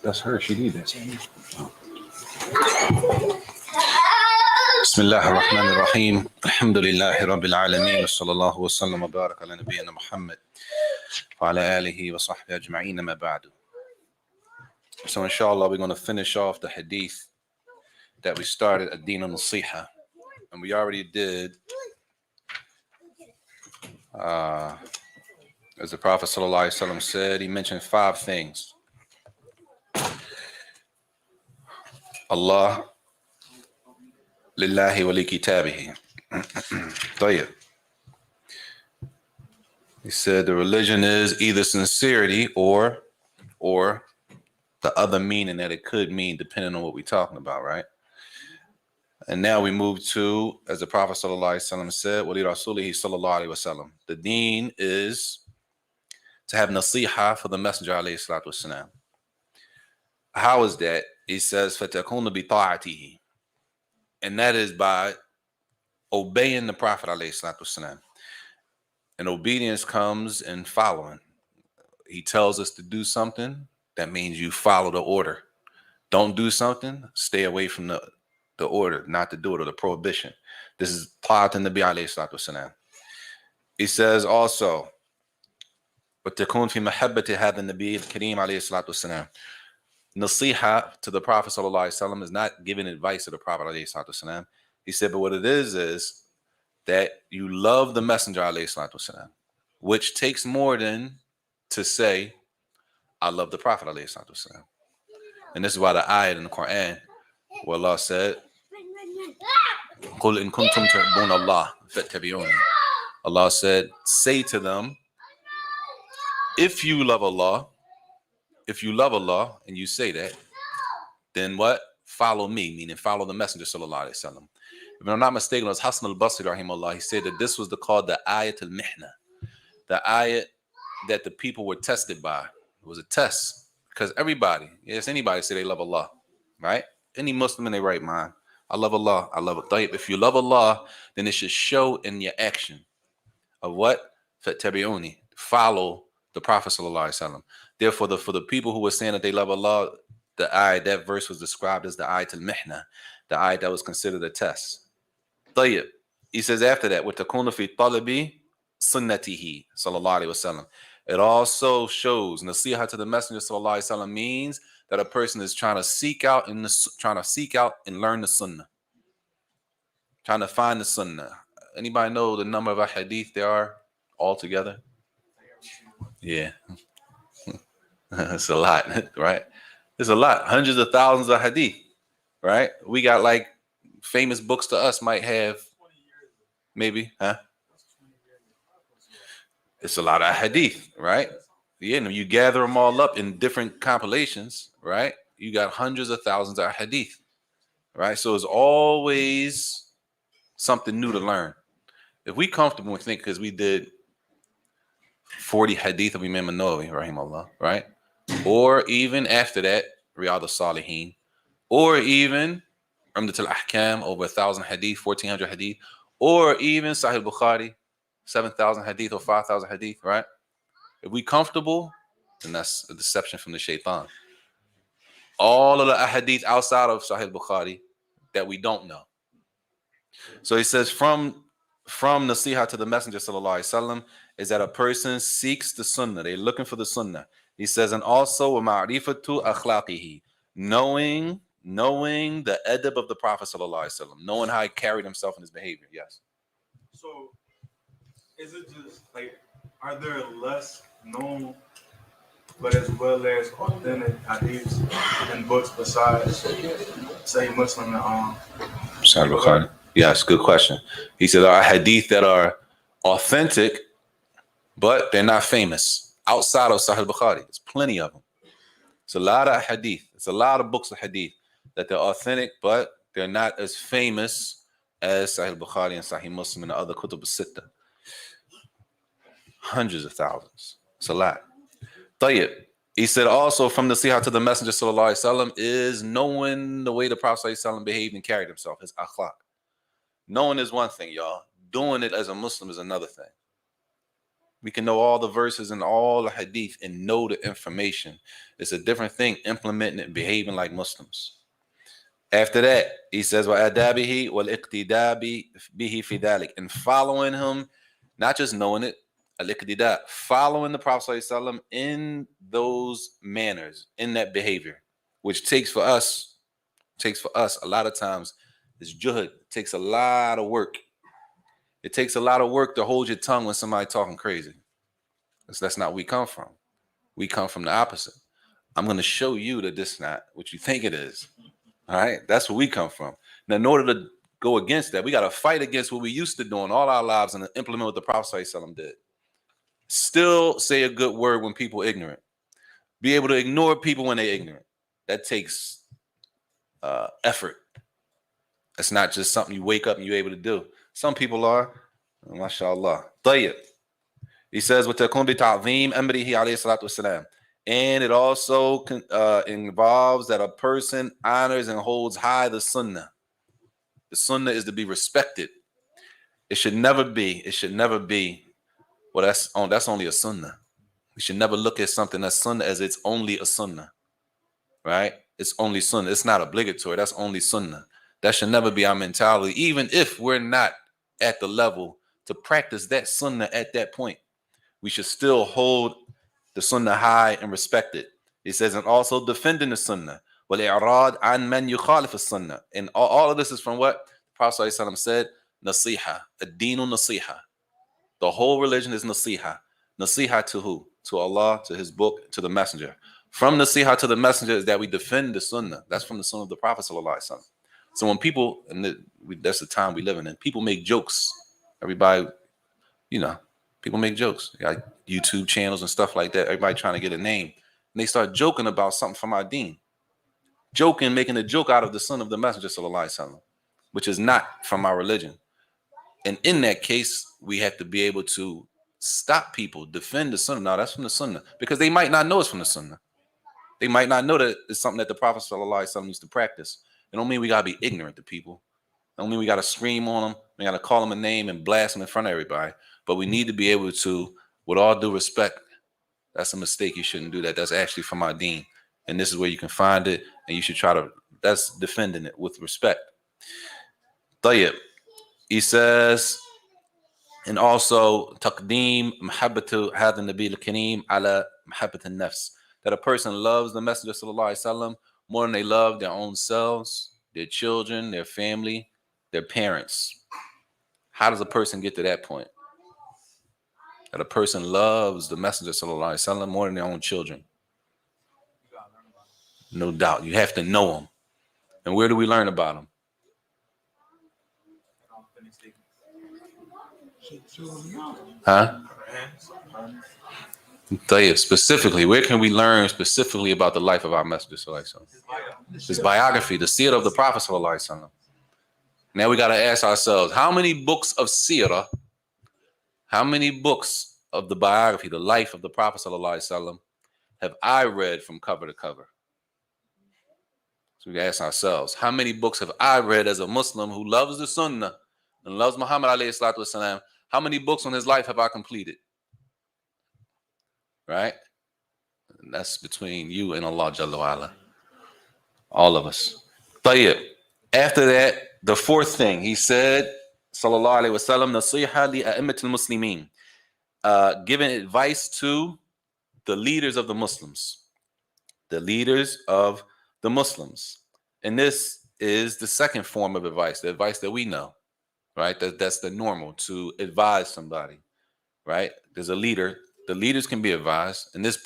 That's her. She did that. بسم الله الرحمن الرحيم الحمد لله رب العالمين وصلى الله وسلم وبارك على نبينا محمد وعلى آله وصحبه أجمعين ما بعد. So inshallah we're going to finish off the hadith that we started at Din al-Nasiha, and we already did as the Prophet ﷺ said, he mentioned 5 things. Allah, lillahi wa li kitabihi. طيب. He said the religion is either sincerity or the other meaning that it could mean depending on what we're talking about, right? And now we move to, as the Prophet ﷺ said, wali rasulihi sallallahu alaihi wasallam, the deen is to have nasiha for the Messenger alayhi salatu wasalam. How is that? He says, فَتَكُونُ بِطَاعَتِهِ, and that is by obeying the Prophet alayhi salatu wasalam. And obedience comes in following. He tells us to do something, that means you follow the order. Don't do something, stay away from the order, not to do it, or the prohibition. This is ta'at an-nabi alayhi salatu wasalam. He says also, وَتَكُونُ فِي مَحَبَّةِ هَذَا النَّبِيِّ الْكَرِيمِ عَلَيْهِ الصَّلَاةُ وَالسَّلَامُ. Nasiha to the Prophet sallallahu alaihi wasallam is not giving advice to the Prophet alayhi salatu wasalam. He said, but what it is that you love the Messenger alayhi salatu wasalam, which takes more than to say, I love the Prophet alayhi salatu wasalam. And this is why the ayat in the Quran, where Allah said, قُلْ إِن كُنْتُمْ تُحِبُّونَ اللَّهَ فَاتَّبِعُونِي. Allah said, say to them, if you love Allah and you say that, then what? Follow me, meaning follow the Messenger sallallahu alaihi wasallam. If I'm not mistaken, it was Hasan al-Basri rahimahullah. He said that this was called the ayat al-mihna, the ayat that the people were tested by. It was a test because everybody, yes, anybody say they love Allah, right? Any Muslim in their right mind, I love Allah, I love it. If you love Allah, then it should show in your action of what? Fattabi'uni, follow the Prophet sallallahu alaihi wasallam. Therefore, for the people who were saying that they love Allah, the ayat, that verse was described as the ayat al-mihna, the ayat that was considered a test. طيب. He says after that, وَتَكُونُ فِي طَلَبِ sunnatihi sallallahu alaihi wasallam. It also shows nasiha to the Messenger sallallahu alaihi wasallam means that a person is trying to seek out and learn the sunnah, trying to find the sunnah. Anybody know the number of hadith there are altogether? Yeah. It's a lot, right? It's a lot. Hundreds of thousands of hadith, right? We got like famous books to us might have maybe, huh? It's a lot of hadith, right? Yeah, and you gather them all up in different compilations, right? You got hundreds of thousands of hadith, right? So it's always something new to learn. If we comfortable with think because we did 40 hadith of Imam an-Nawawi, rahimahullah, right? Or even after that, Riyadh al-Salihin, or even Umdat al-Ahkam, over 1,000 hadith, 1,400 hadith, or even Sahih Bukhari, 7,000 hadith or 5,000 hadith, right? If we comfortable, then that's a deception from the shaitan. All of the hadith outside of Sahih Bukhari that we don't know. So he says from nasiha to the Messenger sallallahu alaihi wasallam is that a person seeks the sunnah. They're looking for the sunnah. He says, and also ma'rifatu akhlaqihi, knowing the adab of the Prophet sallallahu alaihi wasallam, knowing how he carried himself in his behavior. Yes. So, is it just like, are there less known, but as well as authentic hadiths and books besides, say, Muslim and Sahih Bukhari? Yes, good question. He said there are hadith that are authentic, but they're not famous outside of Sahih Bukhari. There's plenty of them. It's a lot of hadith. It's a lot of books of hadith that they're authentic, but they're not as famous as Sahih Bukhari and Sahih Muslim and the other kutub al-sitta. Hundreds of thousands. It's a lot. Tayyib. He said also from the Sihah to the Messenger sallallahu alaihi wasallam is knowing the way the Prophet sallallahu alaihi wasallam behaved and carried himself, his akhlaq. Knowing is one thing, y'all. Doing it as a Muslim is another thing. We can know all the verses and all the hadith and know the information. It's a different thing implementing it and behaving like Muslims. After that, he says, وَأَدَابِهِ وَالْإِقْتِدَاءِ بِهِ فِي ذَلِكَ, and following him, not just knowing it, al-iqtida, following the Prophet ﷺ in those manners, in that behavior, which takes for us a lot of times is juhud. It takes a lot of work. It takes a lot of work to hold your tongue when somebody talking crazy. That's not where we come from. We come from the opposite. I'm going to show you that this is not what you think it is. All right? That's where we come from. Now, in order to go against that, we got to fight against what we used to doing all our lives and implement what the Prophet ﷺ did. Still say a good word when people are ignorant. Be able to ignore people when they're ignorant. That takes effort. That's not just something you wake up and you're able to do. Some people are. MashaAllah. Tayyib. He says, وَتَكُنْ بِتَعْظِيمِ أَمْرِهِ عَلَيْهِ الصَّلَاةُ وَالسَّلَامُ. And it also involves that a person honors and holds high the sunnah. The sunnah is to be respected. It should never be, well, that's only a sunnah. We should never look at something that's sunnah as it's only a sunnah, right? It's only sunnah. It's not obligatory. That's only sunnah. That should never be our mentality, even if we're not at the level to practice that sunnah at that point. We should still hold the sunnah high and respect it. He says, and also defending the sunnah. وَالْإِعْرَاض عَنْ مَنْ يُخَالِفُ السُّنَّةِ. And all of this is from what the Prophet ﷺ said, nasiha, ad-deenu nasiha. The whole religion is nasiha. Nasiha to who? To Allah, to his book, to the messenger. From nasiha to the messenger is that we defend the sunnah. That's from the sunnah of the Prophet ﷺ. So when people, and that's the time we live in, and people make jokes. Everybody, people make jokes. They got YouTube channels and stuff like that. Everybody trying to get a name. And they start joking about something from our deen. Joking, making a joke out of the son of the messenger, sallallahu alaihi wasallam, which is not from our religion. And in that case, we have to be able to stop people, defend the sunnah. No, that's from the sunnah. Because they might not know it's from the sunnah. They might not know that it's something that the Prophet sallallahu alaihi wasallam used to practice. It don't mean we got to be ignorant to people. It don't mean we got to scream on them. We got to call them a name and blast them in front of everybody. But we need to be able to, with all due respect, that's a mistake. You shouldn't do that. That's actually from our deen. And this is where you can find it. And you should try to, that's defending it with respect. Tayyib. He says, and also, taqdeem mahabbatu hadha nabi al-kareem ala mahabbat al-nafs. That a person loves the Messenger sallallahu alaihi wasallam more than they love their own selves, their children, their family, their parents. How does a person get to that point? That a person loves the Messenger sallallahu alaihi wasallam more than their own children. No doubt. You have to know them. And where do we learn about them? Huh? Tell you specifically, where can we learn specifically about the life of our Messenger sallallahu alaihi wasallam? His biography, the seerah of the Prophet sallallahu alaihi wasallam. Now we got to ask ourselves, how many books of seerah, how many books of the biography, the life of the Prophet sallallahu alaihi wasallam, have I read from cover to cover? So we ask ourselves, how many books have I read as a Muslim who loves the Sunnah and loves Muhammad alayhi salatu wasalam? How many books on his life have I completed? Right? And that's between you and Allah Jalla wa Ala. All of us. Tayyib. After that, the fourth thing, he said, sallallahu alayhi wasallam, nasiha li a'immat al-muslimin. Giving advice to the leaders of the Muslims. The leaders of the Muslims. And this is the second form of advice, the advice that we know, right? That's the normal, to advise somebody, right? There's a leader. The leaders can be advised. And this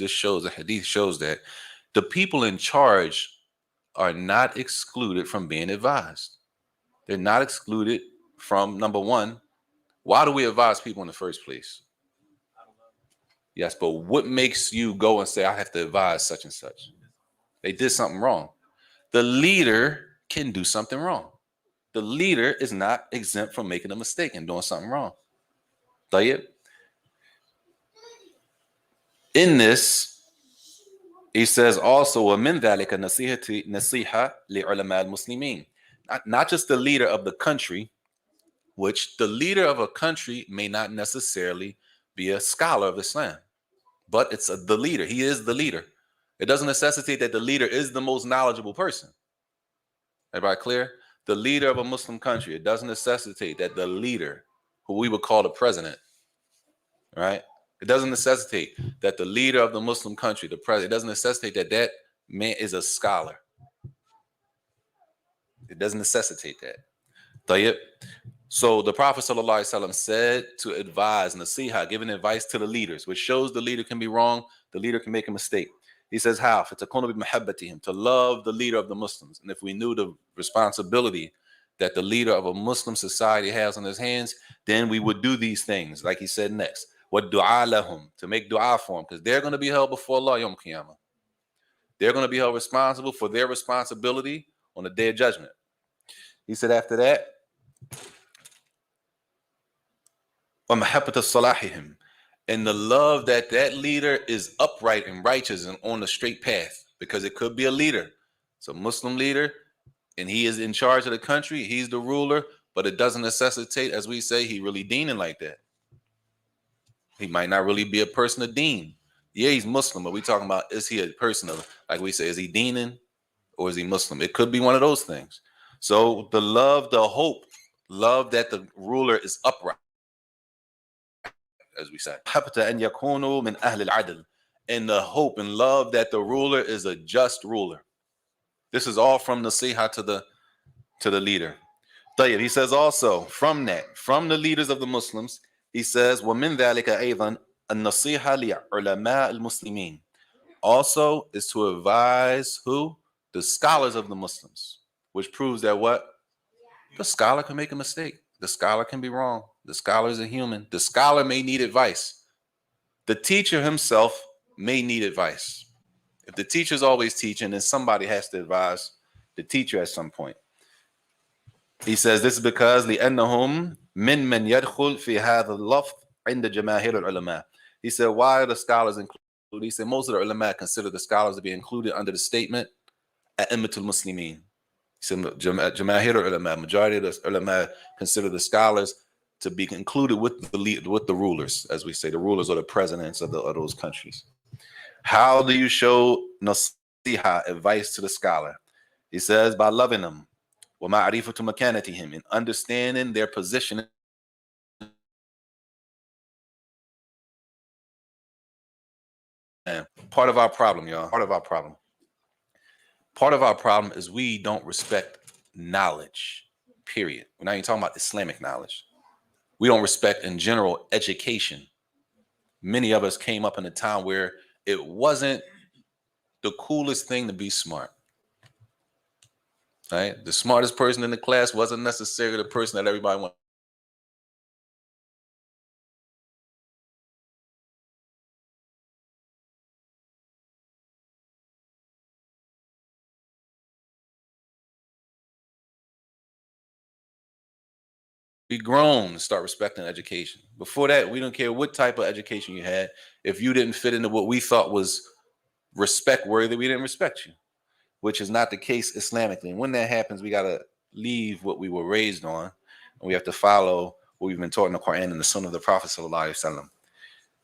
shows, the hadith shows that the people in charge are not excluded from being advised. They're not excluded from, number one, why do we advise people in the first place? Yes, but what makes you go and say, I have to advise such and such? They did something wrong. The leader can do something wrong. The leader is not exempt from making a mistake and doing something wrong. طيب. In this, he says also, وَمِنْ ذَلِكَ نَصِيحَةٌ لِعُلَمَاءِ الْمُسْلِمِينَ. Not just the leader of the country, which the leader of a country may not necessarily be a scholar of Islam, but it's the leader. He is the leader. It doesn't necessitate that the leader is the most knowledgeable person. Everybody clear? The leader of a Muslim country, it doesn't necessitate that the leader, who we would call the president, right? It doesn't necessitate that the leader of the Muslim country, the president, it doesn't necessitate that that man is a scholar. It doesn't necessitate that. طيب. So the Prophet ﷺ said to advise nasiha, giving advice to the leaders, which shows the leader can be wrong, the leader can make a mistake. He says how? To love the leader of the Muslims. And if we knew the responsibility that the leader of a Muslim society has on his hands, then we would do these things, like he said next. وَالدُّعَى لَهُمْ, to make dua for them, because they're going to be held before Allah Yawm Qiyamah. They're going to be held responsible for their responsibility on the Day of Judgment. He said after that, وَمَحَبَّةَ صَلَاحِهِمْ, and the love that that leader is upright and righteous and on the straight path, because it could be a leader. It's a Muslim leader, and he is in charge of the country. He's the ruler, but it doesn't necessitate, as we say, he really deening like that. He might not really be a person of deen. Yeah, he's Muslim, but we talking about, is he a person of, like we say, is he deening or is he Muslim? It could be one of those things. So the love, the hope, love that the ruler is upright, as we say. And the hope and love that the ruler is a just ruler. This is all from nasiha to the leader. He says also, from that, from the leaders of the Muslims, he says, وَمِنْ ذَلِكَ أَيْضًا النَّصِيحَةُ لِعُلَمَاءِ الْمُسْلِمِينَ. Also is to advise who? The scholars of the Muslims, which proves that what? The scholar can make a mistake. The scholar can be wrong. The scholar is a human. The scholar may need advice. The teacher himself may need advice. If the teacher's always teaching, then somebody has to advise the teacher at some point. He says this is because لأنهم من يدخل في هذا اللفظ عند جماهير العلماء. He said, why are the scholars included? He said most of the ulama consider the scholars to be included under the statement أئمة المسلمين. He said جماهير العلماء, majority of the ulama consider the scholars to be included with the rulers, as we say, the rulers or the presidents of those countries. How do you show nasiha, advice to the scholar? He says by loving them. وَمَعْرِفَةُ مَكَانَتِهِمْ, in understanding their position. And part of our problem, y'all, part of our problem is we don't respect knowledge, period. We're not even talking about Islamic knowledge. We don't respect, in general, education. Many of us came up in a time where it wasn't the coolest thing to be smart. Right? The smartest person in the class wasn't necessarily the person that everybody wanted. Be grown and start respecting education. Before that, we don't care what type of education you had. If you didn't fit into what we thought was respect worthy, we didn't respect you, which is not the case Islamically. And when that happens, we got to leave what we were raised on, and we have to follow what we've been taught in the Quran and the Sunnah of the Prophet sallallahu alaihi wasallam.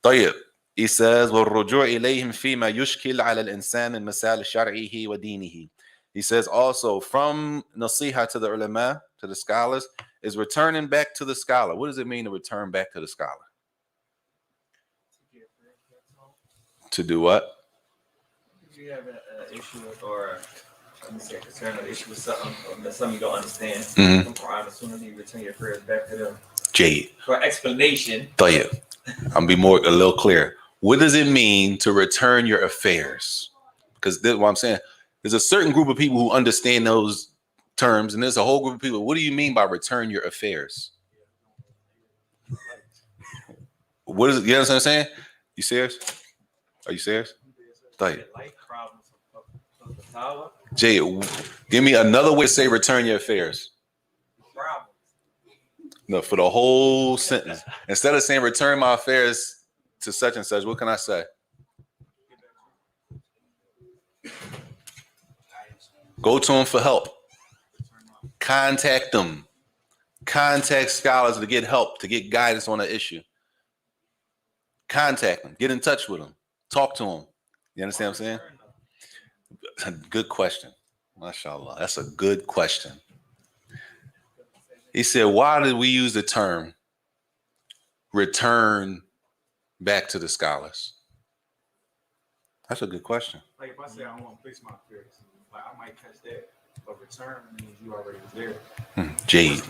طيب. He says, وَالرُّجُوعِ إِلَيْهِمْ فِيمَا يُشْكِلْ عَلَى الْإِنسَانِ مِنْ مَسَائِلِ شَرْعِهِ وَدِينِهِ. He says also, from nasiha to the ulama, to the scholars, is returning back to the scholar. What does it mean to return back to the scholar? To do what? If you have an issue with, or let me say, concern or issue with something you don't understand, from Quran, as soon as you return your prayers back to them. Jade. For explanation. طيب. I'm be a little clear. What does it mean to return your affairs? Because this is what I'm saying. There's a certain group of people who understand those terms, and there's a whole group of people. What do you mean by return your affairs? What is it? You understand what I'm saying? You serious? Are you serious? Tayyib. Life problems of the tower. Jay, give me another way to say return your affairs. Problems. No, for the whole sentence. Instead of saying return my affairs to such and such, what can I say? Go to them for help. Contact them. Contact scholars to get help, to get guidance on an issue. Contact them. Get in touch with them. Talk to them. You understand what I'm saying? Good question. MashaAllah. That's a good question. He said, why did we use the term return back to the scholars? That's a good question. Like if I say I want to fix my affairs, like I might catch that, but return means you already was there. Jade.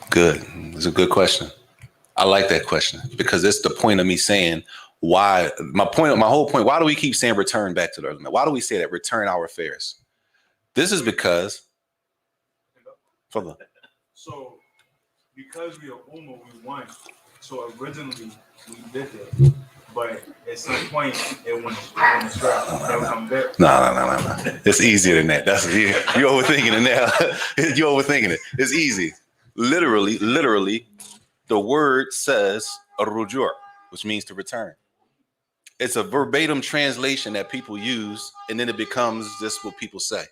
Good. It's a good question. I like that question because it's the point of me saying why. My whole point. Why do we keep saying return back to the earth? Why do we say that return our affairs? This is because. So because we are Ummah, we won. So originally we did that, but at some point it went astray. That come back. No. It's easier than that. You're overthinking it now. You're overthinking it. It's easy. Literally, the word says ar-rujur, which means to return. It's a verbatim translation that people use, and then it becomes just what people say.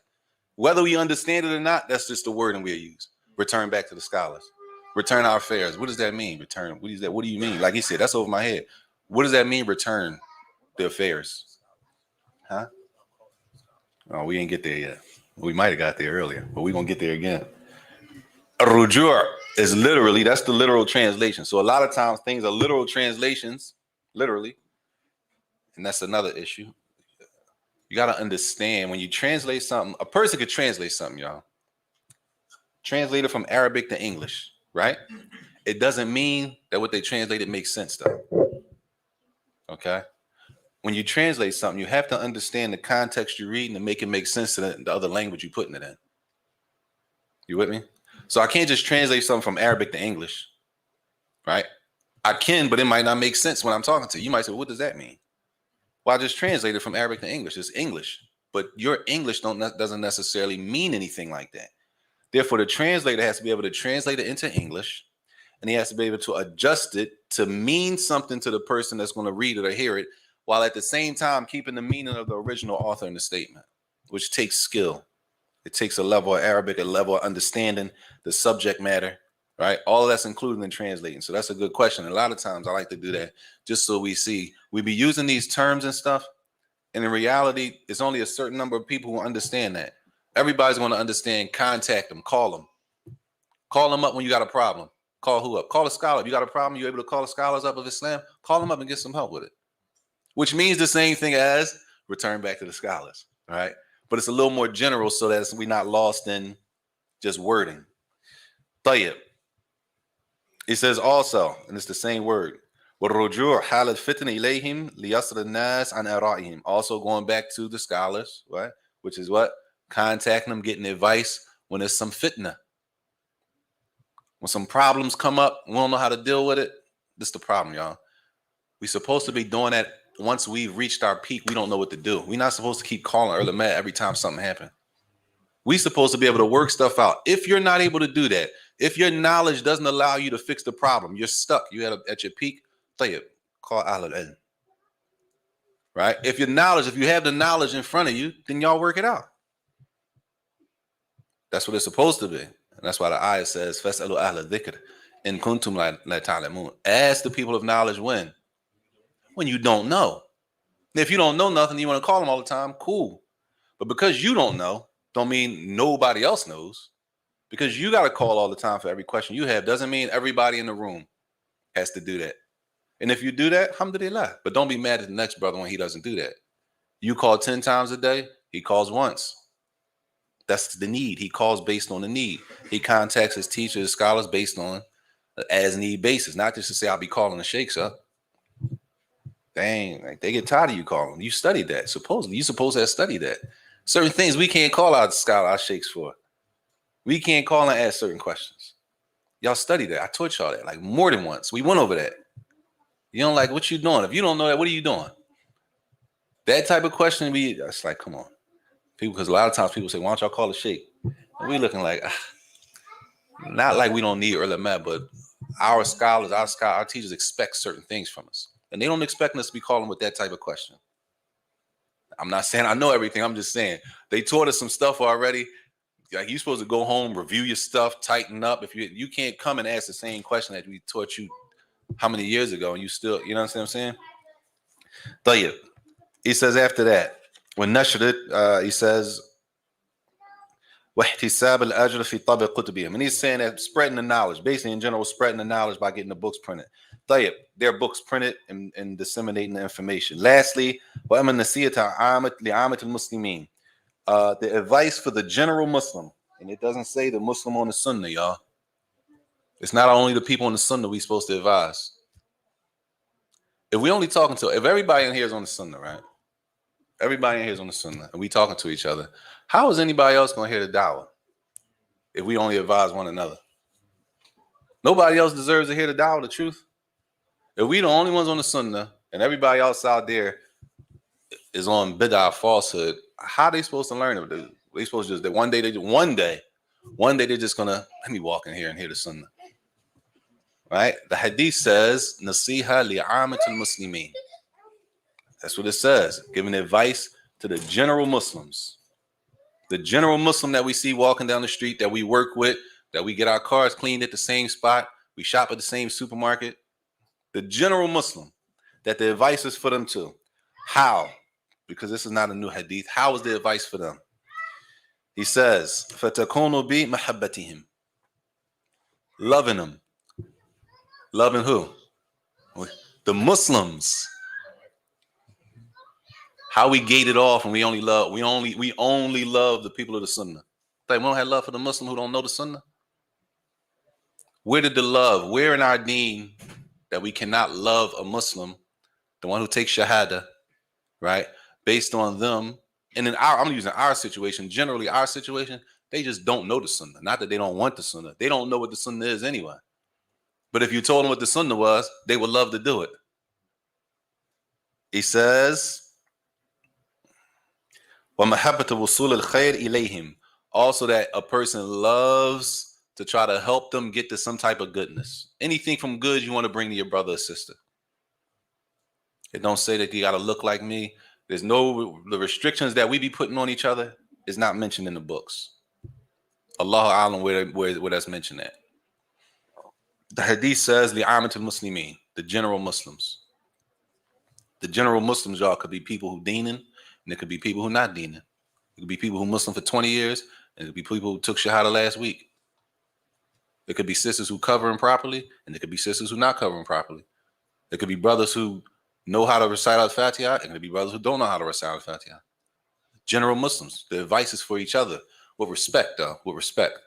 Whether we understand it or not, that's just the wording we use. Return back to the scholars. Return our affairs. What does that mean? Return. What is that? What do you mean? Like he said, that's over my head. What does that mean? Return the affairs. Huh? Oh, we didn't get there yet. We might have got there earlier, but we're going to get there again. Rujur is literally, that's the literal translation. So a lot of times things are literal translations, literally. And that's another issue. You got to understand when you translate something, a person could translate something, y'all. Translate it from Arabic to English, right? It doesn't mean that what they translated makes sense, though. Okay? When you translate something, you have to understand the context you're reading to make it make sense to the other language you're putting it in. You with me? So I can't just translate something from Arabic to English, right? I can, but it might not make sense when I'm talking to you. You might say, what does that mean? Well, I just translated from Arabic to English. It's English, but your English doesn't necessarily mean anything like that. Therefore, the translator has to be able to translate it into English, and he has to be able to adjust it to mean something to the person that's going to read it or hear it, while at the same time keeping the meaning of the original author in the statement, which takes skill. It takes a level of Arabic, a level of understanding the subject matter, right? All of that's included in translating. So that's a good question. A lot of times I like to do that just so we see. We be using these terms and stuff, and in reality, it's only a certain number of people who understand that. Everybody's going to understand. Contact them. Call them. Call them up when you got a problem. Call who up? Call a scholar. If you got a problem, you're able to call the scholars up of Islam. Call them up and get some help with it. Which means the same thing as return back to the scholars, all right? But it's a little more general so that we're not lost in just wording. Tayyib. He says also, and it's the same word, وَالرُّجُوعُ حَالَ الْفِتْنِ إِلَيْهِمْ لِيَصْرِ النَّاسِ عَنْ آرَائِهِمْ. Also going back to the scholars, right? Which is what? Contacting them, getting advice when there's some fitna. When some problems come up, we don't know how to deal with it. This is the problem, y'all. We're supposed to be doing that. Once we've reached our peak, we don't know what to do. We're not supposed to keep calling ulama every time something happens. We're supposed to be able to work stuff out. If you're not able to do that, if your knowledge doesn't allow you to fix the problem, you're stuck. You're at your peak. Tayyib, call Ahl al-Ilm. Right? If you have the knowledge in front of you, then y'all work it out. That's what it's supposed to be. And that's why the ayah says, فَاسْأَلُوا أَهْلَ الذِّكْرِ إِن كُنْتُمْ لَا تَعْلَمُونَ. Ask the people of knowledge when? When you don't know. If you don't know nothing, you want to call them all the time, cool. But because you don't know, don't mean nobody else knows. Because you got to call all the time for every question you have doesn't mean everybody in the room has to do that. And if you do that, alhamdulillah. But don't be mad at the next brother when he doesn't do that. You call 10 times a day, he calls once. That's the need. He calls based on the need. He contacts his teachers, his scholars based on the as need basis, not just to say I'll be calling the sheikhs up. Dang, like they get tired of you calling. You studied that. Supposedly, you supposed to have studied that. Certain things we can't call our scholar, our sheikhs for. We can't call and ask certain questions. Y'all studied that. I taught y'all that like more than once. We went over that. You don't like, what you doing? If you don't know that, what are you doing? That type of question, it's like, come on. People, because a lot of times people say, why don't y'all call a sheikh? And we looking like, not like we don't need ulama, but our scholars, our teachers expect certain things from us. And they don't expect us to be calling with that type of question. I'm not saying I know everything. I'm just saying they taught us some stuff already. Like, you're supposed to go home, review your stuff, tighten up. If you can't come and ask the same question that we taught you how many years ago, and you still, you know what I'm saying? طيب. He says after that, when Nashrid, he says, واحتساب الأجر في طبع كتبهم. And he's saying that spreading the knowledge, basically in general, spreading the knowledge by getting the books printed. طيب, their books printed and disseminating the information. Lastly, وأما النصيحة لعامة المسلمين. The advice for the general Muslim, and it doesn't say the Muslim on the Sunnah, y'all. It's not only the people on the Sunnah we supposed to advise. If everybody in here is on the Sunnah, right? Everybody in here is on the Sunnah, and we talking to each other. How is anybody else going to hear the dawah if we only advise one another? Nobody else deserves to hear the dawah, the truth. If we the only ones on the Sunnah, and everybody else out there is on bid'ah, falsehood, how are they supposed to learn it? They supposed to just, one day they're just gonna, let me walk in here and hear the Sunnah. Right? The hadith says, Nasiha li'amat al-muslimin. That's what it says. Giving advice to the general Muslims. The general Muslim that we see walking down the street, that we work with, that we get our cars cleaned at the same spot, we shop at the same supermarket. The general Muslim, that the advice is for them too. How? Because this is not a new hadith. How is the advice for them? He says, فَتَكُونُ بِي مَحَبَّتِهِمْ. Loving them. Loving who? The Muslims. How we gate it off and we only love the people of the Sunnah. Like, we don't have love for the Muslim who don't know the Sunnah. Where did the love? Where in our deen that we cannot love a Muslim, the one who takes Shahada, right? Based on them. And I'm using our situation, generally our situation, they just don't know the Sunnah. Not that they don't want the Sunnah. They don't know what the Sunnah is anyway. But if you told them what the Sunnah was, they would love to do it. He says, وَمَحَبَّةُ وُصُولِ الْخَيْرِ إِلَيْهِمْ. Also that a person loves to try to help them get to some type of goodness. Anything from good you want to bring to your brother or sister. It don't say that you got to look like me. The restrictions that we be putting on each other is not mentioned in the books. Allahu A'lam where that's mentioned at. The hadith says, لِعَامَةِ الْمُسْلِمِينَ. The general Muslims. The general Muslims, y'all, could be people who deening, and it could be people who not deening. It could be people who Muslim for 20 years, and it could be people who took Shahada last week. There could be sisters who covering properly, and there could be sisters who not covering properly. There could be brothers who know how to recite Al-Fatiha, and there could be brothers who don't know how to recite Al-Fatiha. General Muslims, the advice is for each other. With respect, though, with respect.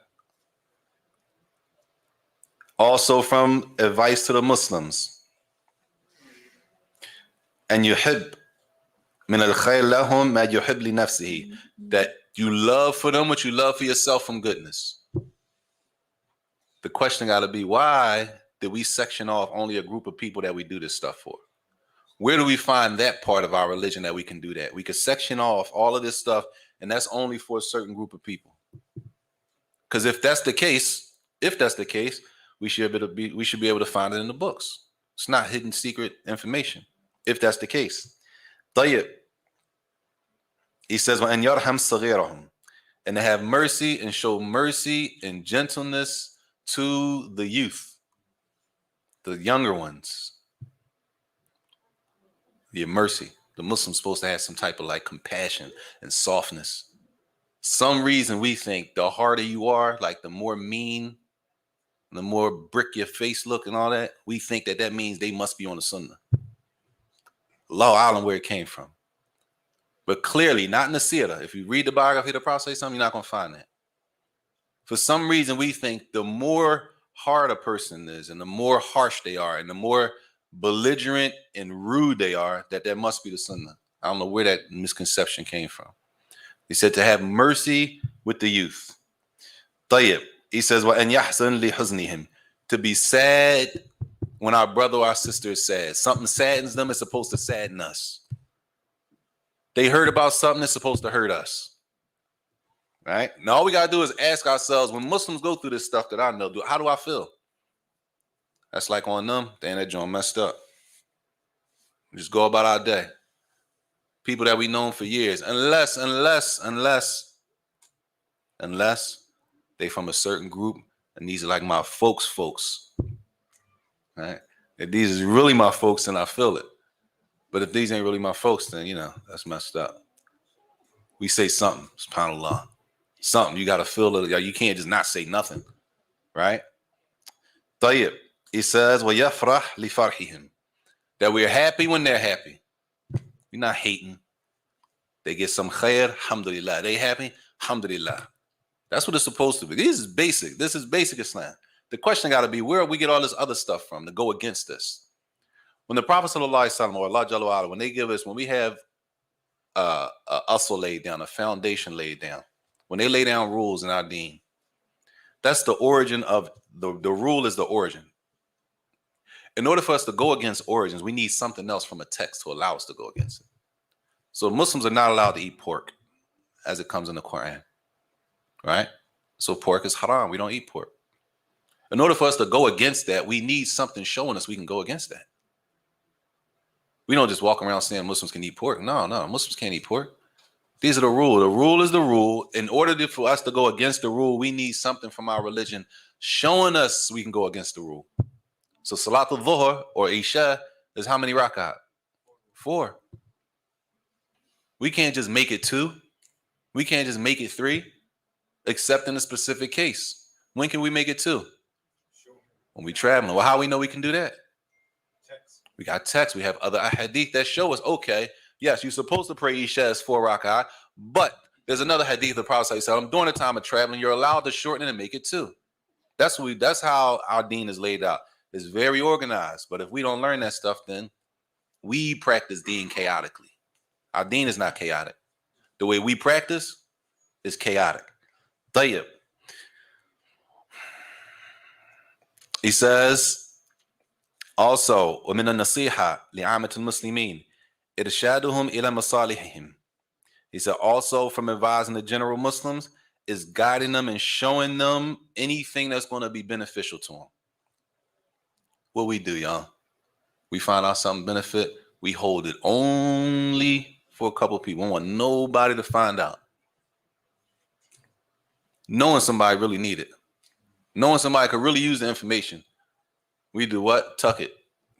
Also from advice to the Muslims. And yuhib min al-khayr lahum ma yuhib li nafsihi. That you love for them what you love for yourself from goodness. The question got to be, why did we section off only a group of people that we do this stuff for? Where do we find that part of our religion that we can do that? We could section off all of this stuff, and that's only for a certain group of people. Because if that's the case, we should be able to find it in the books. It's not hidden secret information. If that's the case. طيب. He says, وَأَنْ يَرْحَمْ صَغِيرَهُمْ. And to have mercy and show mercy and gentleness to the youth, the younger ones. Your mercy. The Muslim's supposed to have some type of like compassion and softness. Some reason we think the harder you are, like the more mean, the more brick your face look and all that, we think that means they must be on the Sunnah. Allahu A'lam where it came from. But clearly, not in the Sirah. If you read the biography of the Prophet, you're not going to find that. For some reason, we think the more hard a person is and the more harsh they are and the more belligerent and rude they are, that must be the Sunnah. I don't know where that misconception came from. He said to have mercy with the youth. طيب. He says, وَأَنْ يَحْزَنْ لِحُزْنِهِمْ. To be sad when our brother or our sister is sad. Something saddens them, it's supposed to sadden us. They heard about something that's supposed to hurt us. Right? Now all we gotta do is ask ourselves, when Muslims go through this stuff that I know, how do I feel? That's like on them, damn, that joint messed up. We just go about our day. People that we known for years, unless they from a certain group, and these are like my folks, right? If these is really my folks, then I feel it. But if these ain't really my folks, then that's messed up. We say something, subhanAllah. Something, you gotta feel it. You can't just not say nothing, right? طيب, he says, وَيَفْرَحْ لِفَرْحِهِمْ, that we're happy when they're happy. We're not hating. They get some khair, alhamdulillah. They happy, alhamdulillah. That's what it's supposed to be. This is basic. This is basic Islam. The question got to be, where we get all this other stuff from to go against this? When the Prophet ﷺ or Allah Jalla wa Ala, when they give us, when we have a usul laid down, a foundation laid down, when they lay down rules in our deen, that's the origin of the rule is the origin. In order for us to go against origins, we need something else from a text to allow us to go against it. So Muslims are not allowed to eat pork as it comes in the Quran, right? So pork is haram. We don't eat pork. In order for us to go against that, we need something showing us we can go against that. We don't just walk around saying Muslims can eat pork. No, Muslims can't eat pork. These are the rule. The rule is the rule. In order for us to go against the rule, we need something from our religion showing us we can go against the rule. So Salatul Dhuhr or Isha is how many rakat? 4. We can't just make it 2. We can't just make it 3, except in a specific case. When can we make it 2? When we traveling. Well, how we know we can do that? Text. We got text. We have other hadith that show us, okay, yes, you're supposed to pray Isha as 4 rak'ah, but there's another hadith of the Prophet ﷺ, during the time of traveling, you're allowed to shorten it and make it 2. That's how our deen is laid out. It's very organized, but if we don't learn that stuff, then we practice deen chaotically. Our deen is not chaotic. The way we practice is chaotic. Tayyib. He says, also, وَمِنَ النَّصِيحَةِ لِعَامَةِ الْمُسْلِمِينَ إِرْشَادُهُمْ إِلَى مَصَالِحِهِمْ. He said, also from advising the general Muslims is guiding them and showing them anything that's going to be beneficial to them. What we do, y'all? We find out something benefit, we hold it only for a couple people. We don't want nobody to find out. Knowing somebody really need it. Knowing somebody could really use the information. We do what? Tuck it.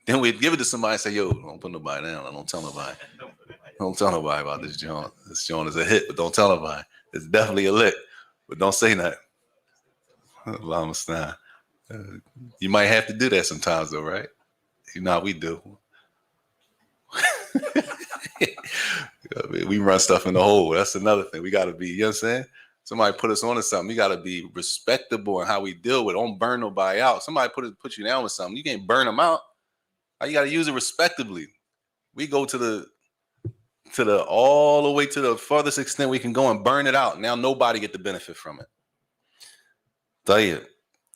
Then we give it to somebody and say, yo, don't put nobody down. Don't tell nobody. Don't tell nobody about this joint. This joint is a hit, but don't tell nobody. It's definitely a lick, but don't say nothing. Allah Mustaan. You might have to do that sometimes, though, right? You know how we do. We run stuff in the hole. That's another thing. We got to be, you know what I'm saying? Somebody put us on to something. You got to be respectable in how we deal with it. Don't burn nobody out. Somebody put you down with something. You can't burn them out. You got to use it respectably. We go to the all the way to the farthest extent we can go and burn it out. Now nobody get the benefit from it. Tayyib.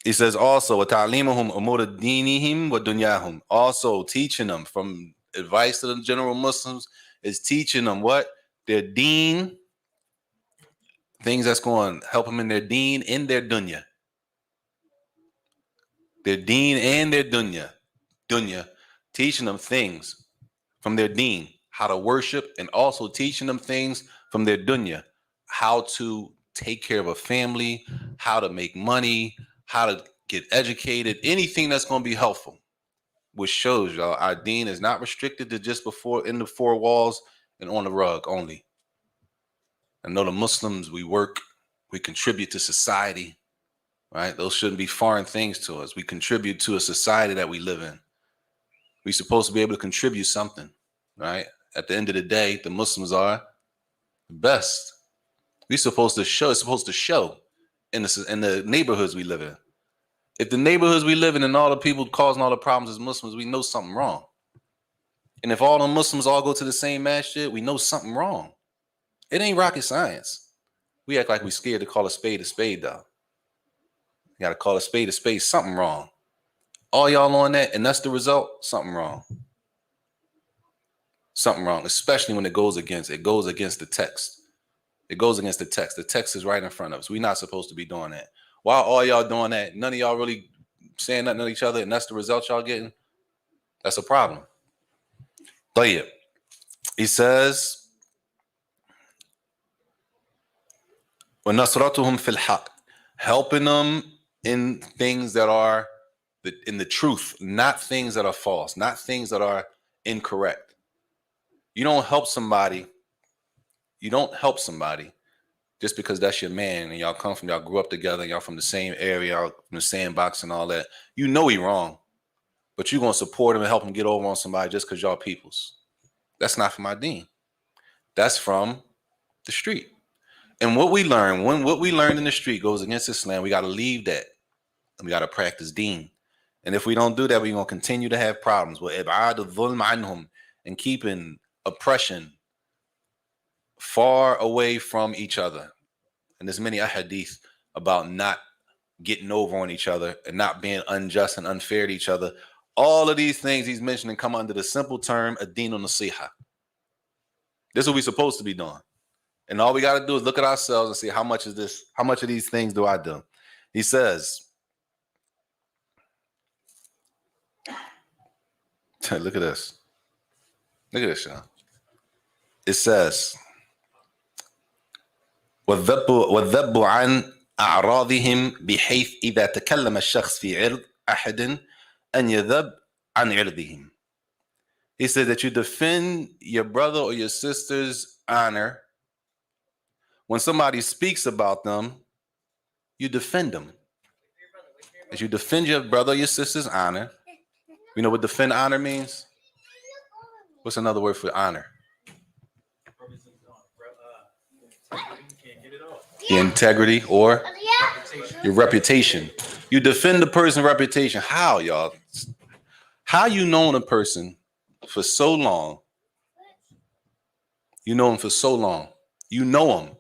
He says also, وَتَعْلِيمُهُمْ أُمُورَ دِينِهِمْ وَدُنْيَاهُمْ. Also teaching them, from advice to the general Muslims, is teaching them what? Their deen, things that's going to help them in their deen and their dunya. Their deen and their dunya. Teaching them things from their deen, how to worship, and also teaching them things from their dunya, how to take care of a family, how to make money, how to get educated, anything that's going to be helpful, which shows y'all our deen is not restricted to just before in the 4 walls and on the rug only. I know the Muslims, we work, we contribute to society, right? Those shouldn't be foreign things to us. We contribute to a society that we live in. We're supposed to be able to contribute something, right? At the end of the day, the Muslims are the best. It's supposed to show in the neighborhoods we live in. If the neighborhoods we live in and all the people causing all the problems as Muslims, we know something wrong. And if all the Muslims all go to the same masjid, we know something wrong. It ain't rocket science. We act like we're scared to call a spade, though. You got to call a spade, something wrong. All y'all on that, and that's the result. Something wrong. Something wrong, especially when it goes against the text. It goes against the text. The text is right in front of us. We're not supposed to be doing that. Why all y'all doing that? None of y'all really saying nothing to each other, and that's the result y'all getting. That's a problem. طيب. He says, وَنَصْرَتُهُمْ فِي الْحَقِّ, helping them in things that are in the truth, not things that are false, not things that are incorrect. You don't help somebody just because that's your man and y'all grew up together, y'all from the same area, y'all from the same box and all that. You know he wrong, but you're going to support him and help him get over on somebody just because y'all peoples. That's not from my deen. That's from the street. And what we learn, what we learned in the street goes against Islam, we got to leave that. And we got to practice deen. And if we don't do that, we're going to continue to have problems with ib'ad al-dhulm anhum, and keeping oppression far away from each other. And there's many ahadith about not getting over on each other and not being unjust and unfair to each other. All of these things he's mentioning come under the simple term ad-din nasiha. This is what we're supposed to be doing. And all we got to do is look at ourselves and see how much of these things do I do. He says, look at this. Look at this, y'all. It says, والذب عن أعراضهم بحيث إذا تكلم الشخص في عرض أحد أن يذب عن عرضهم. He said that you defend your brother or your sister's honor. When somebody speaks about them, you defend them. As you defend your brother or your sister's honor. You know what defend honor means? What's another word for honor? Your integrity or your reputation. You defend the person's reputation. How, y'all? How you known a person for so long? You know him for so long. You know him.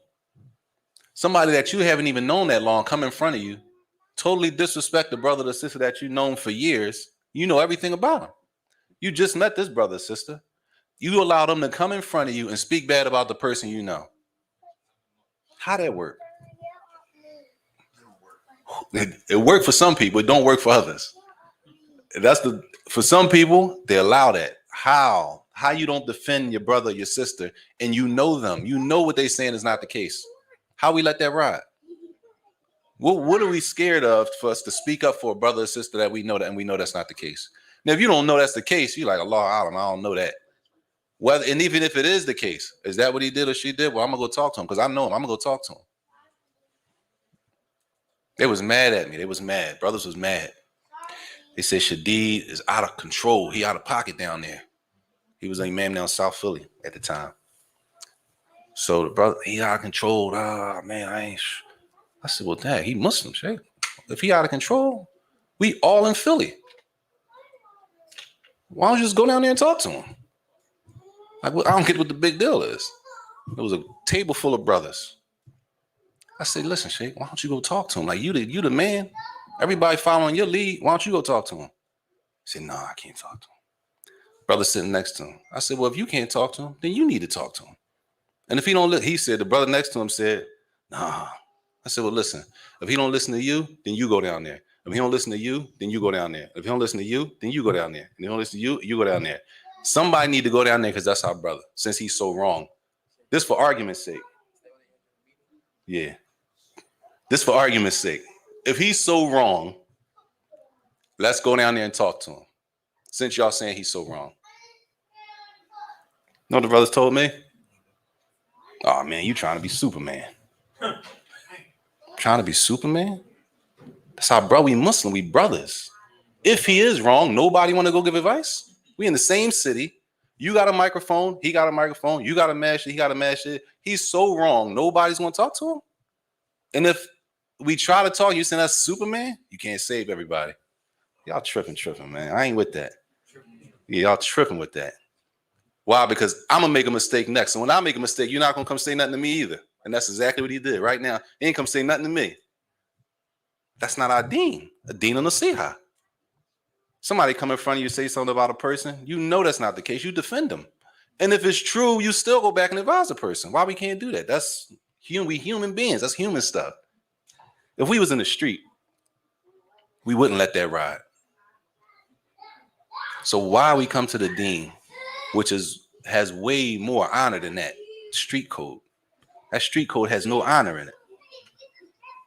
Somebody that you haven't even known that long come in front of you, totally disrespect the brother or sister that you've known for years. You know everything about him. You just met this brother or sister. You allow them to come in front of you and speak bad about the person you know. How that work? It worked for some people. It don't work for others. For some people, they allow that. How you don't defend your brother or your sister and you know them. You know what they're saying is not the case. How we let that ride? What are we scared of for us to speak up for a brother or sister that we know that and we know that's not the case? Now, if you don't know that's the case, you're like, Allah Alam, I don't know that. And even if it is the case, is that what he did or she did? Well, I'm going to go talk to him because I know him. I'm going to go talk to him. They was mad at me. They was mad. Brothers was mad. They said Shadid is out of control. He out of pocket down there. He was an imam down South Philly at the time. So the brother, he out of control. Man, I said, well, dad, he Muslim, Sheikh. If he out of control, we all in Philly. Why don't you just go down there and talk to him? Like, I don't get what the big deal is. There was a table full of brothers. I said, listen, Sheikh, why don't you go talk to him? Like, you the man. Everybody following your lead. Why don't you go talk to him? He said, no, I can't talk to him. Brother sitting next to him. I said, well, if you can't talk to him, then you need to talk to him. And if he don't he said, the brother next to him said, nah. I said, well, listen, if he don't listen to you, then you go down there. If he don't listen to you, then you go down there. If he don't listen to you, then you go down there. If he don't listen to you, you go down there. Somebody need to go down there because that's our brother, since he's so wrong. This for argument's sake. Yeah. This for argument's sake. If he's so wrong, let's go down there and talk to him. Since y'all saying he's so wrong. You know what the brothers told me? Oh, man, you trying to be Superman. Trying to be Superman? That's our brother. We Muslim. We brothers. If he is wrong, nobody want to go give advice? We in the same city. You got a microphone. He got a microphone. You got a mash it. He got a mash it. He's so wrong. Nobody's going to talk to him. And if we try to talk, you saying that's Superman? You can't save everybody. Y'all tripping, man. I ain't with that. Yeah, y'all tripping with that. Why? Because I'm going to make a mistake next. And when I make a mistake, you're not going to come say nothing to me either. And that's exactly what he did right now. He ain't come say nothing to me. That's not our deen. A deen on nasiha. Somebody come in front of you, say something about a person, you know that's not the case. You defend them. And if it's true, you still go back and advise the person. Why we can't do that? That's we human beings. That's human stuff. If we was in the street, we wouldn't let that ride. So why we come to the deen, which has way more honor than that street code. That street code has no honor in it.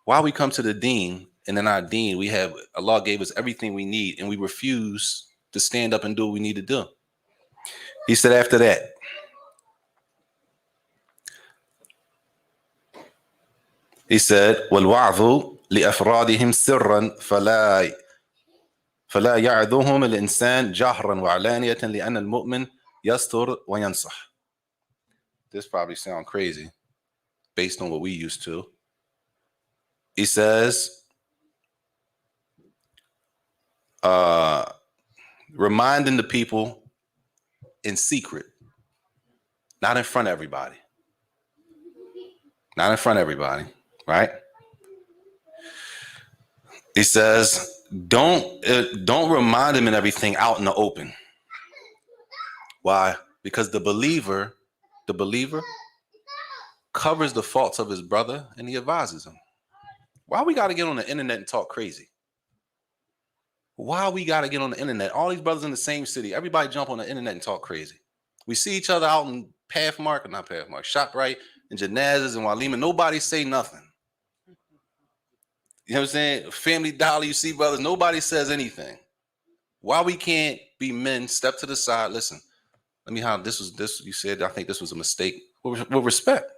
Why we come to the deen, and in our deen, we have Allah gave us everything we need, and we refuse to stand up and do what we need to do. He said after that, he said, وَالْوَعْظُ لِأَفْرَادِهِمْ سِرًّا فلا يعظهم الإنسان جهرا وعلانية لأن المؤمن يستر وينصح. This probably sounds crazy based on what we used to. He says, reminding the people in secret, not in front of everybody. Not in front of everybody, right? He says, don't remind him in everything out in the open. Why? Because the believer covers the faults of his brother and he advises him. Why we got to get on the internet and talk crazy? Why we got to get on the internet? All these brothers in the same city, everybody jump on the internet and talk crazy. We see each other out in ShopRite and Janazas and Walima. Nobody say nothing. You know what I'm saying? Family Dollar, you see brothers, nobody says anything. Why we can't be men, step to the side, listen, let me how this you said, I think this was a mistake. With respect.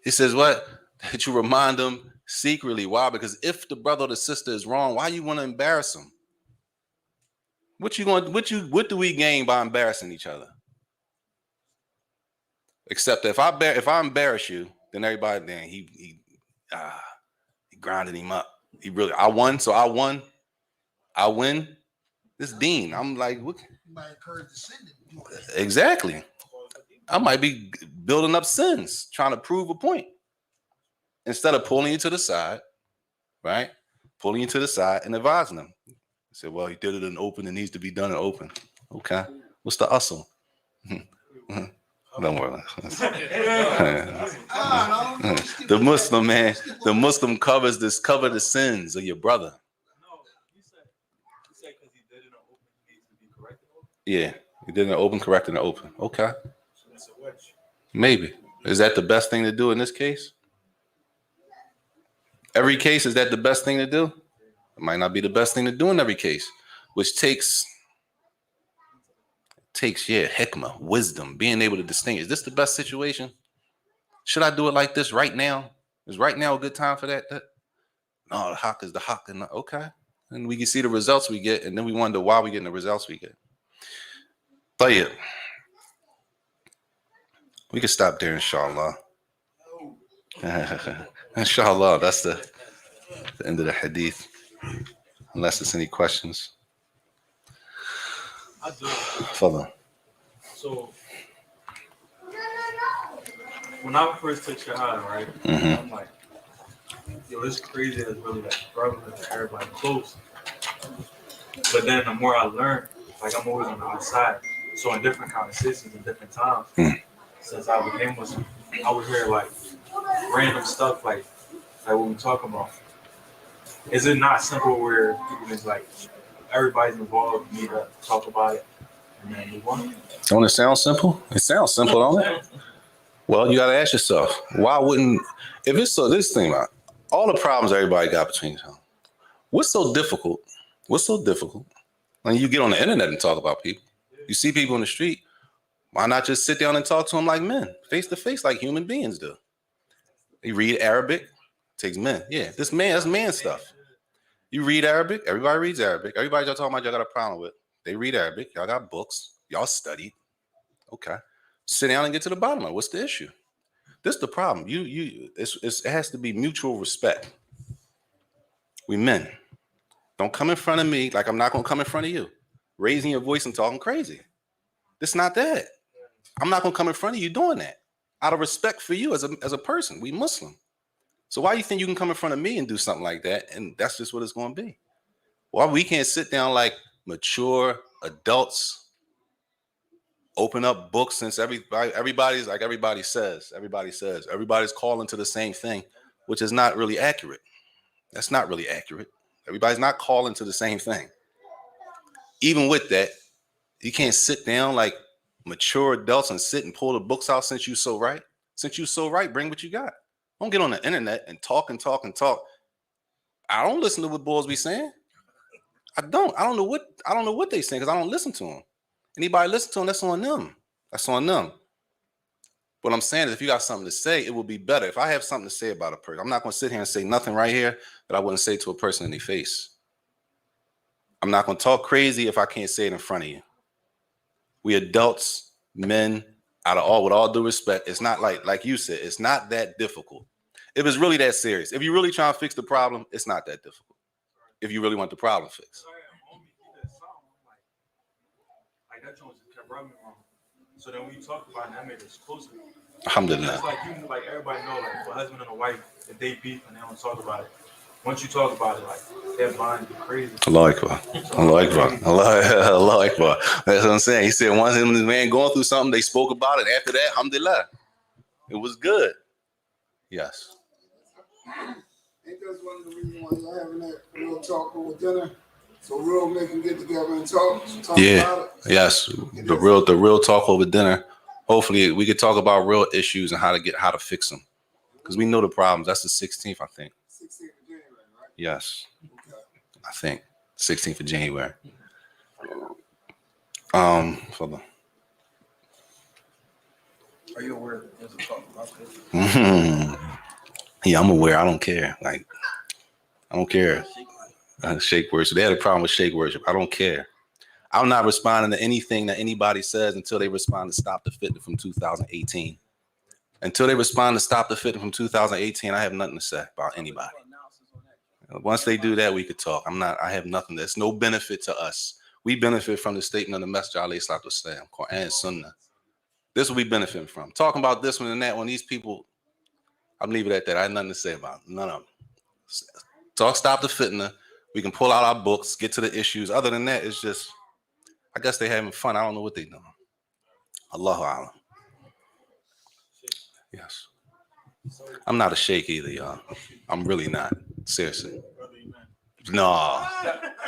He says what? That you remind them secretly. Why? Because if the brother or the sister is wrong, why you want to embarrass them? What do we gain by embarrassing each other? Except if I embarrass you, then everybody, then he grinded him up. I won, so I won. I win. This Dean, I'm like, what? You might encourage the sin to do it. Exactly. I might be building up sins, trying to prove a point. Instead of pulling you to the side, right? Pulling you to the side and advising them. I said, well, he did it in open. It needs to be done in open. Okay. What's the hustle? Don't worry. The Muslim, man. The Muslim cover the sins of your brother. No, you said because he did it in open, he needs to be corrected. Yeah. He did it in open, correct in the open. Okay. So that's a wedge. Maybe. Is that the best thing to do in this case? Every case, is that the best thing to do? It might not be the best thing to do in every case, which takes hikmah, wisdom, being able to distinguish. Is this the best situation? Should I do it like this right now? Is right now a good time for that? No, the hawk is the hawk. Okay. And we can see the results we get, and then we wonder why we're getting the results we get. But yeah, we can stop there, inshallah. Inshallah, that's the end of the hadith. Unless there's any questions. I do. Follow. So when I first took Shahada, right? I'm like, yo, it's crazy. It's really like brother to everybody close. But then the more I learn, like I'm always on the outside. So in different conversations and different times, since I became Muslim, I would hear like random stuff like what we talking about. Is it not simple where people just like everybody's involved, need to talk about it, and then move on? Don't it sound simple? It sounds simple, don't it? Well, you got to ask yourself, why wouldn't, if it's so, this thing about all the problems everybody got between them, what's so difficult? What's so difficult when you get on the internet and talk about people? You see people in the street, why not just sit down and talk to them like men, face to face, like human beings do? You read Arabic, takes men. Yeah, that's man stuff. You read Arabic, everybody reads Arabic. Everybody y'all talking about y'all got a problem with, they read Arabic, y'all got books, y'all studied. Okay. Sit down and get to the bottom of it. What's the issue? This is the problem. It has to be mutual respect. We men. Don't come in front of me like I'm not going to come in front of you, raising your voice and talking crazy. It's not that. I'm not going to come in front of you doing that out of respect for you as a person. We Muslim. So why do you think you can come in front of me and do something like that? And that's just what it's going to be. Why we can't sit down like mature adults, open up books, since everybody's like everybody says, everybody's calling to the same thing, which is not really accurate. That's not really accurate. Everybody's not calling to the same thing. Even with that, you can't sit down like mature adults and sit and pull the books out. Since you so right, bring what you got. Don't get on the internet and talk and talk and talk. I don't listen to what boys be saying. I don't know what they saying, because I don't listen to them. Anybody listen to them, that's on them. That's on them. What I'm saying is, if you got something to say, it will be better. If I have something to say about a person, I'm not going to sit here and say nothing right here that I wouldn't say to a person in their face. I'm not going to talk crazy if I can't say it in front of you. We adults, men, with all due respect, it's not like you said, it's not that difficult. If it's really that serious, if you're really trying to fix the problem, it's not that difficult. If you really want the problem fixed. Like that joint just kept rubbing me wrong. So then we talked about it, that made us closer. Alhamdulillah. It's like like everybody know, like a husband and a wife, if they beef and they don't talk about it. Once you talk about it, like their mind be crazy. Allah Akbar. Allah Akbar. That's what I'm saying. He said once him and his man going through something, they spoke about it. After that, alhamdulillah, it was good. Yes. Ain't that one of the reasons why you're having that real talk over dinner? So real make them get together and talk about it. Yes. The real talk over dinner. Hopefully we could talk about real issues and how to fix them. Because we know the problems. That's the 16th, I think. 16th of January, right? Yes. Okay. I think 16th of January. Are you aware that there's a talk about this? Yeah, I'm aware. I don't care. Like, I don't care. Shake worship. They had a problem with shake worship. I don't care. I'm not responding to anything that anybody says until they respond to Stop the Fitna from 2018. Until they respond to Stop the Fitna from 2018, I have nothing to say about anybody. Once they do that, we could talk. I have nothing. There's no benefit to us. We benefit from the statement of the Messenger, alayhi salatu wasalam, Quran and Sunnah. This is what we benefit from. Talking about this one and that one, these people, I'm leaving it at that. I have nothing to say about it. None of them. Talk Stop the Fitna. We can pull out our books, get to the issues. Other than that, it's just, I guess they're having fun. I don't know what they're doing. Allahu Alam. Yes. I'm not a sheikh either, y'all. I'm really not. Seriously. No.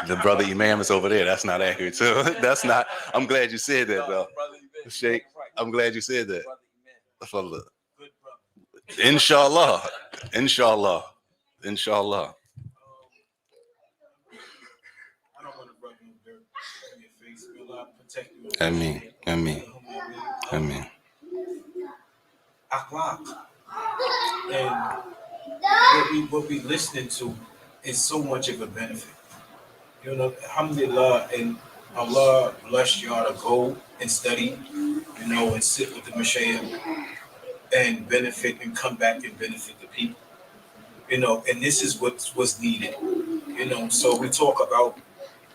The brother Imam is over there. That's not accurate, too. That's not. I'm glad you said that, though. Sheikh, I'm glad you said that. Inshallah. Inshallah. Inshallah. Ameen. Ameen. Ameen. Akhlaq. And what we listening to is so much of a benefit. You know, alhamdulillah, and Allah bless y'all to go and study, you know, and sit with the Mashaykh and benefit and come back and benefit the people. You know, and this is what's needed. You know, so we talk about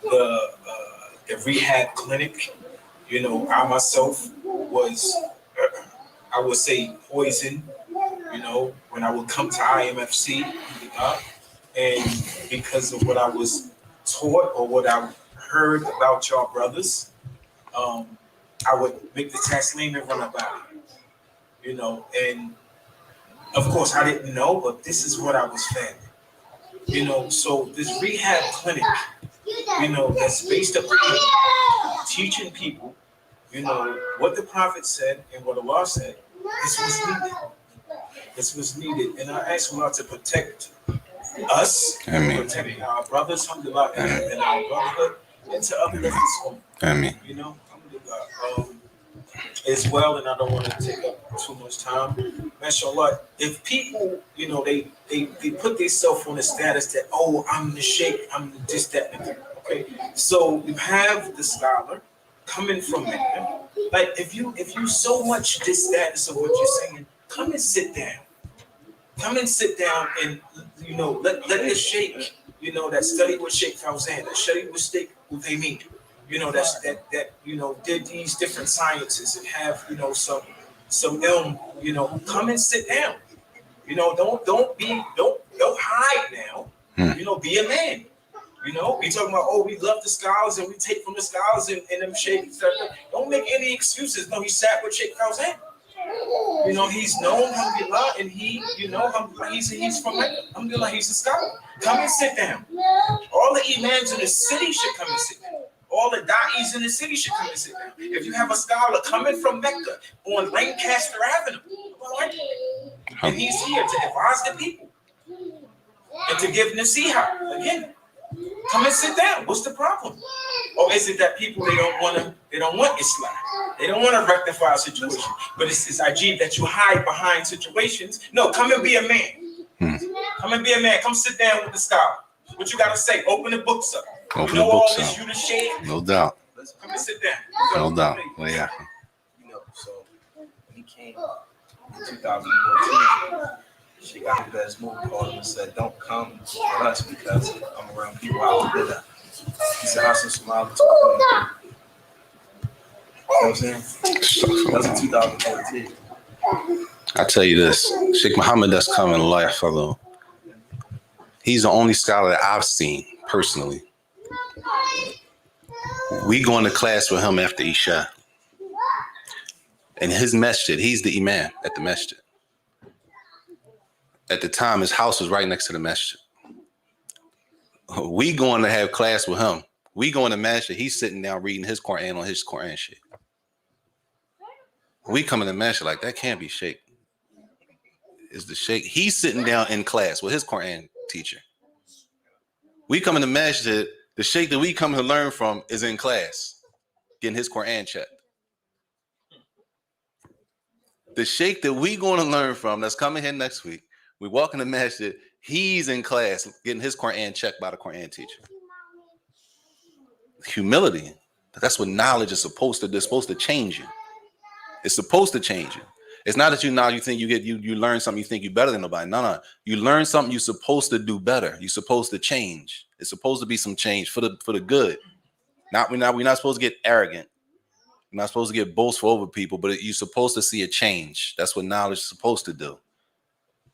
the rehab clinic. You know, I myself was, I would say, poisoned, you know, when I would come to IMFC, and because of what I was taught or what I heard about y'all brothers, I would make the taslim and run about it, you know, and of course I didn't know, but this is what I was fed, you know. So this rehab clinic, you know, that's based upon teaching people, you know, what the Prophet said and what Allah said. This was needed. This was needed. And I ask Allah to protect us, protect our brothers, alhamdulillah, and our brotherhood, and to uplift this home. You know, alhamdulillah. As well, and I don't want to take up too much time. Mashallah, if people, you know, they put themselves on the status that, oh, I'm the sheikh, I'm this, that, and that. Okay. So you have the scholar coming from there. Like if you so much this status of what you're saying, come and sit down. Come and sit down and, you know, let the sheikh, you know, that study with Sheikh Fawzan, that study with Sheikh Uthaymeen, you know, that you know, did these different sciences and have, you know, some ilm, you know, come and sit down. You know, don't hide now. You know, be a man. You know, we talking about, oh, we love the scholars and we take from the scholars and them Sheikh stuff. Don't make any excuses. No, he sat with Sheikh Fawzan. You know, he's known, alhamdulillah, and he, you know, alhamdulillah, he's from Mecca. Alhamdulillah, he's a scholar. Come and sit down. All the imams in the city should come and sit down. All the da'is in the city should come and sit down. If you have a scholar coming from Mecca on Lancaster Avenue, and he's here to advise the people and to give nasiha, again, come and sit down. What's the problem? Or is it that people they don't want Islam? They don't want to rectify a situation. But it's ajib that you hide behind situations. No, come and be a man. Come and be a man. Come sit down with the scholar. What you gotta say? Open the books up. Open you know the books all this, up. you the shade. No doubt. Come and sit down. No doubt. Well, yeah. You know, so when he came in 2014, she got into this movie called him and said, "Don't come for us because I'm around people out there." He said, "Hassan Somali talking." You know what I'm saying? That was in 2014. I tell you this, Sheikh Muhammad that's coming life fellow. He's the only scholar that I've seen personally. We going to class with him after Isha. In his masjid, he's the imam at the masjid. At the time, his house was right next to the masjid. We going to have class with him. We going to masjid. He's sitting down reading his Quran on his Quran shit. We come in the masjid like, that can't be Sheikh. Is the Sheikh. He's sitting down in class with his Quran teacher. We come in the masjid. The Sheikh that we come to learn from is in class, getting his Quran checked. The Sheikh that we going to learn from that's coming here next week, we walk in the masjid, he's in class getting his Quran checked by the Quran teacher. Humility. That's what knowledge is supposed to do. It's supposed to change you. It's supposed to change you. It's not that you think you learn something, you think you're better than nobody. No. You learn something you're supposed to do better. You're supposed to change. It's supposed to be some change for the good. We're not supposed to get arrogant. You're not supposed to get boastful over people, but you're supposed to see a change. That's what knowledge is supposed to do.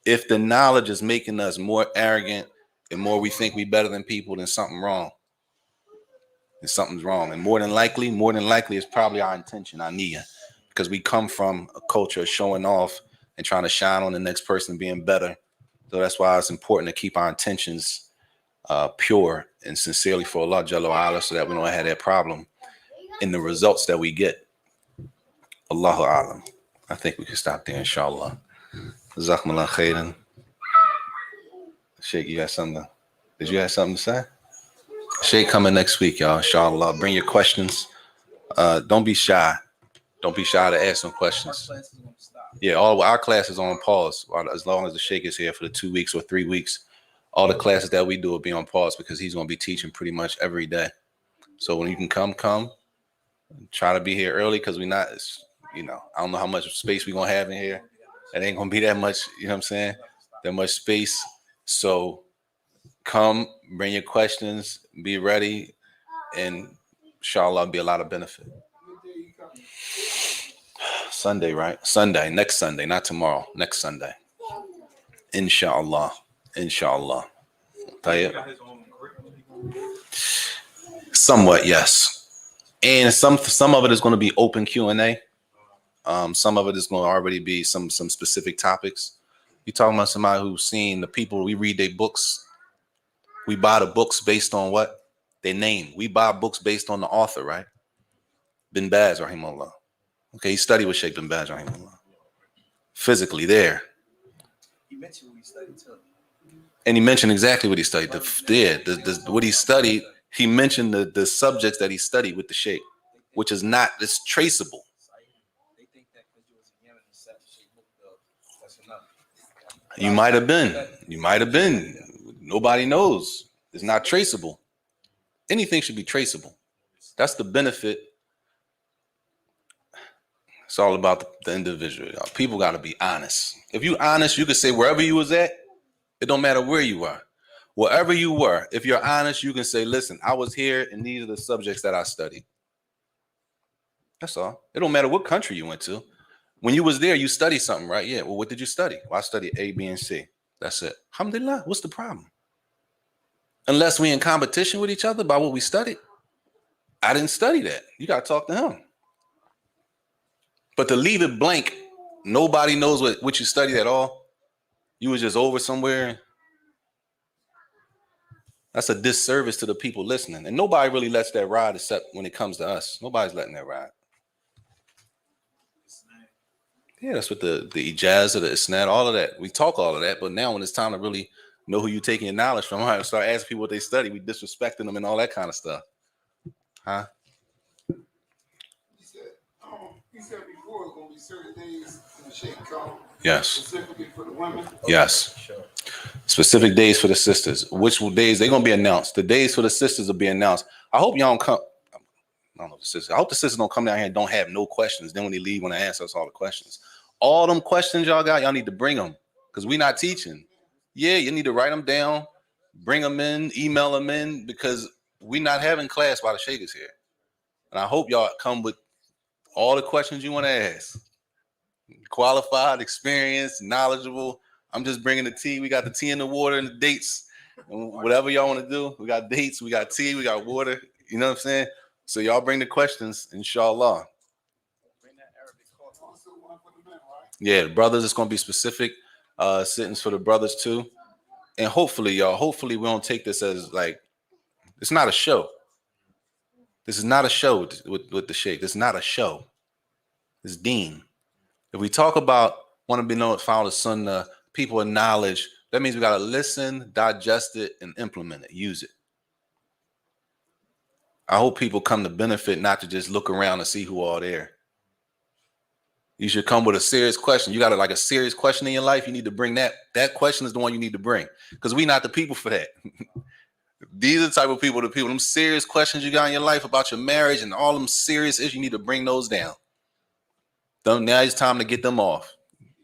If the knowledge is making us more arrogant and more we think we better than people, then something's wrong. Then something's wrong. And more than likely, it's probably our intention, our niyyah, because we come from a culture of showing off and trying to shine on the next person being better. So that's why it's important to keep our intentions pure and sincerely for Allah Jalla wa Ala, so that we don't have that problem in the results that we get. Allahu Alam. I think we can stop there, inshallah. Jazakumullah khairan. Sheikh, you got something? Did you have something to say? Sheikh coming next week, y'all, inshallah. Bring your questions. Don't be shy. Don't be shy to ask some questions. Yeah, all our classes are on pause as long as the Sheikh is here for the 2 weeks or 3 weeks. All the classes that we do will be on pause because he's going to be teaching pretty much every day. So when you can come. Try to be here early because we're not, I don't know how much space we're going to have in here. It ain't going to be that much, you know what I'm saying? That much space. So come, bring your questions, be ready, and inshallah be a lot of benefit. Sunday, right? Sunday, next Sunday, not tomorrow, next Sunday. Inshallah. Tayyib. Somewhat, yes. And some of it is going to be open Q&A. Some of it is going to already be some specific topics. You're talking about somebody who's seen the people, we read their books. We buy the books based on what? Their name. We buy books based on the author, right? Bin Baz, rahimahullah. Okay, he studied with Sheikh Bin Baz, rahimahullah. Physically there. He mentioned what he studied too. And he mentioned exactly what he studied. What he studied, he mentioned the subjects that he studied with the Sheikh, which is not, it's traceable. They think that because you was in Yemen and set the Sheikh book up, that's enough. You might have been. Nobody knows. It's not traceable. Anything should be traceable. That's the benefit. It's all about the individual. Y'all. People got to be honest. If you're honest, you can say wherever you was at, it don't matter where you are. Wherever you were, if you're honest, you can say, listen, I was here and these are the subjects that I studied. That's all. It don't matter what country you went to. When you was there, you studied something, right? Yeah. Well, what did you study? Well, I studied A, B, and C. That's it. Alhamdulillah. What's the problem? unless we in competition with each other by what we studied. I didn't study that. You got to talk to him. But to leave it blank, nobody knows what you studied at all. You was just over somewhere. That's a disservice to the people listening. And nobody really lets that ride except when it comes to us. Nobody's letting that ride. Yeah, that's what the ijaz or the isnad, all of that. We talk all of that, but now when it's time to really know who you're taking your knowledge from, I start asking people what they study. We disrespecting them and all that kind of stuff. Huh? He said before it's gonna be certain days in the Sheikh come. Yes. Specifically for the women. Yes. Sure. Specific days for the sisters. Which days they're gonna be announced. The days for the sisters will be announced. I hope y'all don't come. I don't know the sisters. I hope the sisters don't come down here and don't have no questions. Then when they leave, when they answer us all the questions. All them questions y'all got, y'all need to bring them. Because we not teaching. Yeah, you need to write them down, bring them in, email them in, because we not having class while the Sheikh is here. And I hope y'all come with all the questions you want to ask. Qualified, experienced, knowledgeable. I'm just bringing the tea. We got the tea in the water and the dates. And whatever y'all want to do. We got dates, we got tea, we got water. You know what I'm saying? So y'all bring the questions, inshallah. Yeah, the brothers, it's going to be specific sittings for the brothers too. And hopefully, y'all, hopefully we don't take this as like, it's not a show. This is not a show with the Sheikh. This is not a show. It's deen. If we talk about want to be known, follow the sunnah, people of knowledge, that means we got to listen, digest it, and implement it, use it. I hope people come to benefit, not to just look around and see who all there. You should come with a serious question. You got a serious question in your life. You need to bring that. That question is the one you need to bring, because we not the people for that. These are the type of people, them serious questions you got in your life about your marriage and all them serious issues. You need to bring those down. Now it's time to get them off.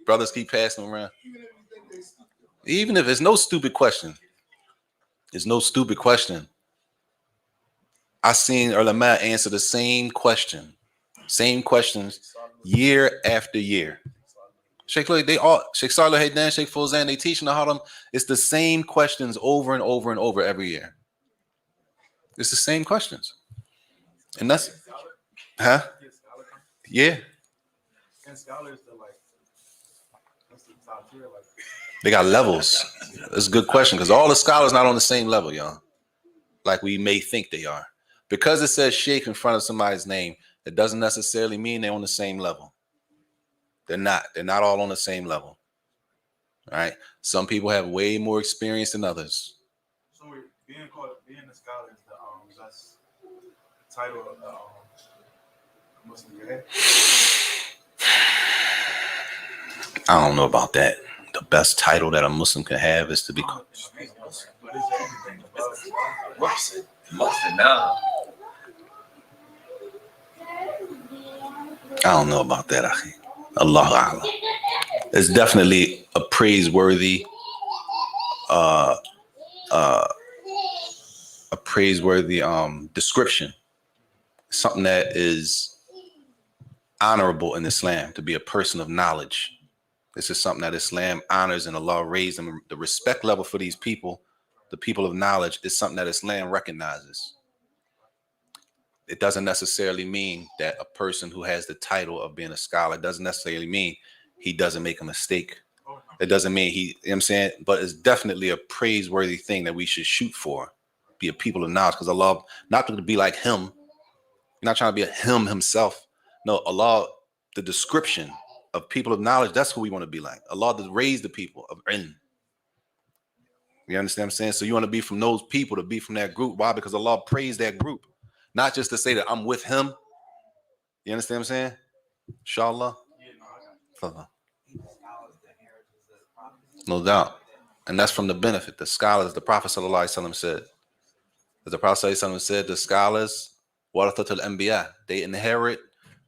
Brothers keep passing them around. Even if it's no stupid question. It's no stupid question. I seen ulama answer the same questions year after year. Sheikh Saleh Haydan, Sheikh Fawzan, they teaching how them. It's the same questions over and over and over every year. It's the same questions. And that's, huh? Yeah. And scholars are like, what's the top tier? Like, They got levels. That's a good question, because all the scholars not on the same level, y'all. Like we may think they are. Because it says Sheikh in front of somebody's name, it doesn't necessarily mean they're on the same level. They're not. They're not all on the same level. All right. Some people have way more experience than others. so being a scholar is the best title of the Muslim grade. I don't know about that. The best title that a Muslim can have is to be. But is there anything above? Muslim now. I don't know about that, Akhi. Allahu A'lam. It's definitely a praiseworthy, description. Something that is honorable in Islam, to be a person of knowledge. This is something that Islam honors, and Allah raised them. The respect level for these people, the people of knowledge, is something that Islam recognizes. It doesn't necessarily mean that a person who has the title of being a scholar doesn't necessarily mean he doesn't make a mistake. It doesn't mean you know what I'm saying? But it's definitely a praiseworthy thing that we should shoot for. Be a people of knowledge, because Allah, not to be like him. You're not trying to be a him himself. No, Allah, the description of people of knowledge, that's who we want to be like. Allah raised the people of ilm. You understand what I'm saying? So you want to be from those people, to be from that group. Why? Because Allah praised that group. Not just to say that I'm with him. You understand what I'm saying? Inshallah. No doubt. And that's from the benefit. The scholars, the Prophet ﷺ said. As the Prophet ﷺ said, the scholars, warathatul anbiya, they inherit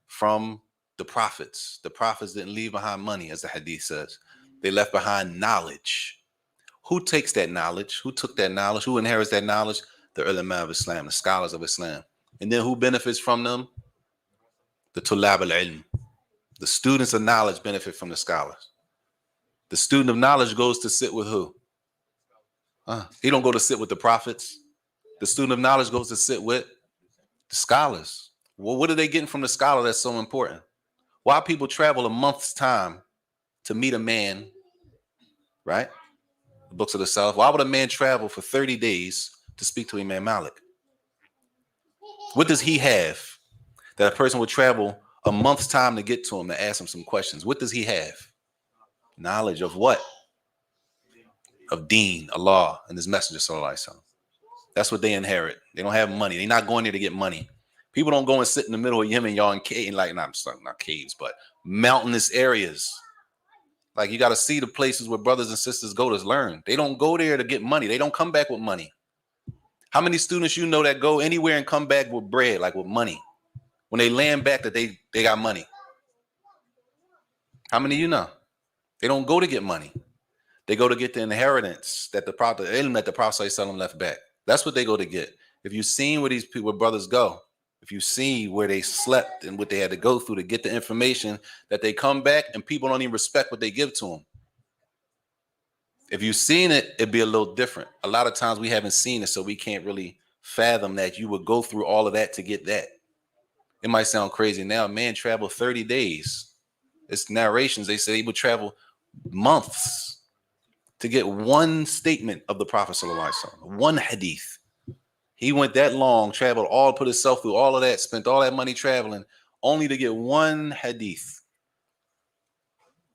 from the prophets. The prophets didn't leave behind money, as the hadith says. They left behind knowledge. Who takes that knowledge? Who took that knowledge? Who inherits that knowledge? The ulama of Islam, the scholars of Islam. And then who benefits from them? The tulab al-ilm. The students of knowledge benefit from the scholars. The student of knowledge goes to sit with who? He don't go to sit with the prophets. The student of knowledge goes to sit with the scholars. Well, what are they getting from the scholar that's so important? Why people travel a month's time to meet a man, right? The books of the South. Why would a man travel for 30 days to speak to Imam Malik? What does he have that a person would travel a month's time to get to him to ask him some questions? What does he have? Knowledge of what? Of Deen, Allah, and His Messenger, sallallahu alaihi wasallam. That's what they inherit. They don't have money. They're not going there to get money. People don't go and sit in the middle of Yemen, y'all, in cave, like not caves, but mountainous areas. Like you got to see the places where brothers and sisters go to learn. They don't go there to get money. They don't come back with money. How many students you know that go anywhere and come back with bread, like with money? When they land back that they got money. How many of you know? They don't go to get money. They go to get the inheritance that the Prophet ﷺ left back. That's what they go to get. If you've seen where these people, where brothers go, if you see where they slept and what they had to go through to get the information, that they come back and people don't even respect what they give to them. If you've seen it, it'd be a little different. A lot of times we haven't seen it, so we can't really fathom that you would go through all of that to get that. It might sound crazy now. Man traveled 30 days. It's narrations. They say he would travel months to get one statement of the Prophet sallallahu alaihi wasallam, one hadith. He went that long, traveled all, put himself through all of that, spent all that money traveling, only to get one hadith.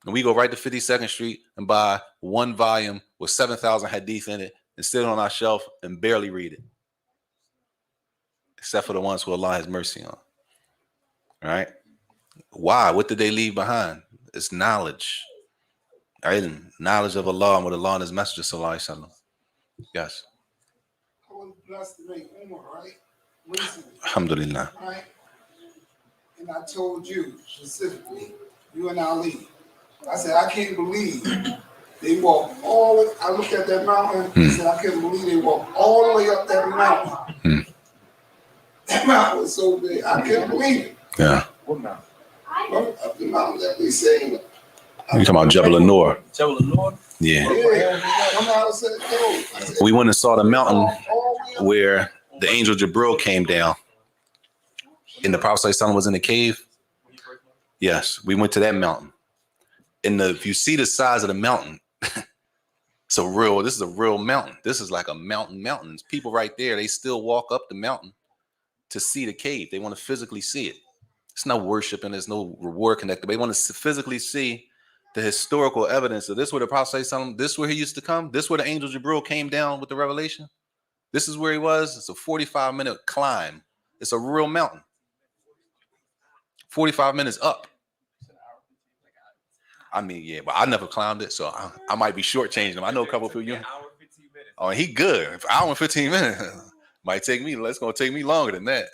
And we go right to 52nd Street and buy one volume with 7,000 hadith in it and sit on our shelf and barely read it. Except for the ones who Allah has mercy on. Right? Why? What did they leave behind? It's knowledge. Ilm, knowledge of Allah and what Allah and His Messenger sallallahu alaihi wasallam. Yes. I was blessed to make Umar, right? Recently. Alhamdulillah. Right? And I told you specifically, you and Ali, I said, I can't believe they walked all the way. I looked at that mountain and said, I can't believe they walked all the way up that mountain. That mountain was so big. I couldn't believe it. Yeah. What mountain? Up the mountain that we seen. You talking about Jabal An-Nur? Jabal An-Nur? Yeah. I said, We went and saw the mountain where the angel Jibril came down and the Prophet ﷺ was in the cave. Yes, we went to that mountain. And if you see the size of the mountain, this is a real mountain. This is like a mountain. People right there, they still walk up the mountain to see the cave. They want to physically see it. It's no worship and there's no reward connected. They want to physically see the historical evidence of this, where the Prophet ﷺ, this where he used to come, this where the angel Jibril came down with the revelation. This is where he was. It's a 45-minute climb. It's a real mountain. 45 minutes up. I mean, yeah, but I never climbed it, so I might be shortchanging him. I know a couple of people. Oh, he good. If hour and 15 minutes might take me. It's gonna take me longer than that.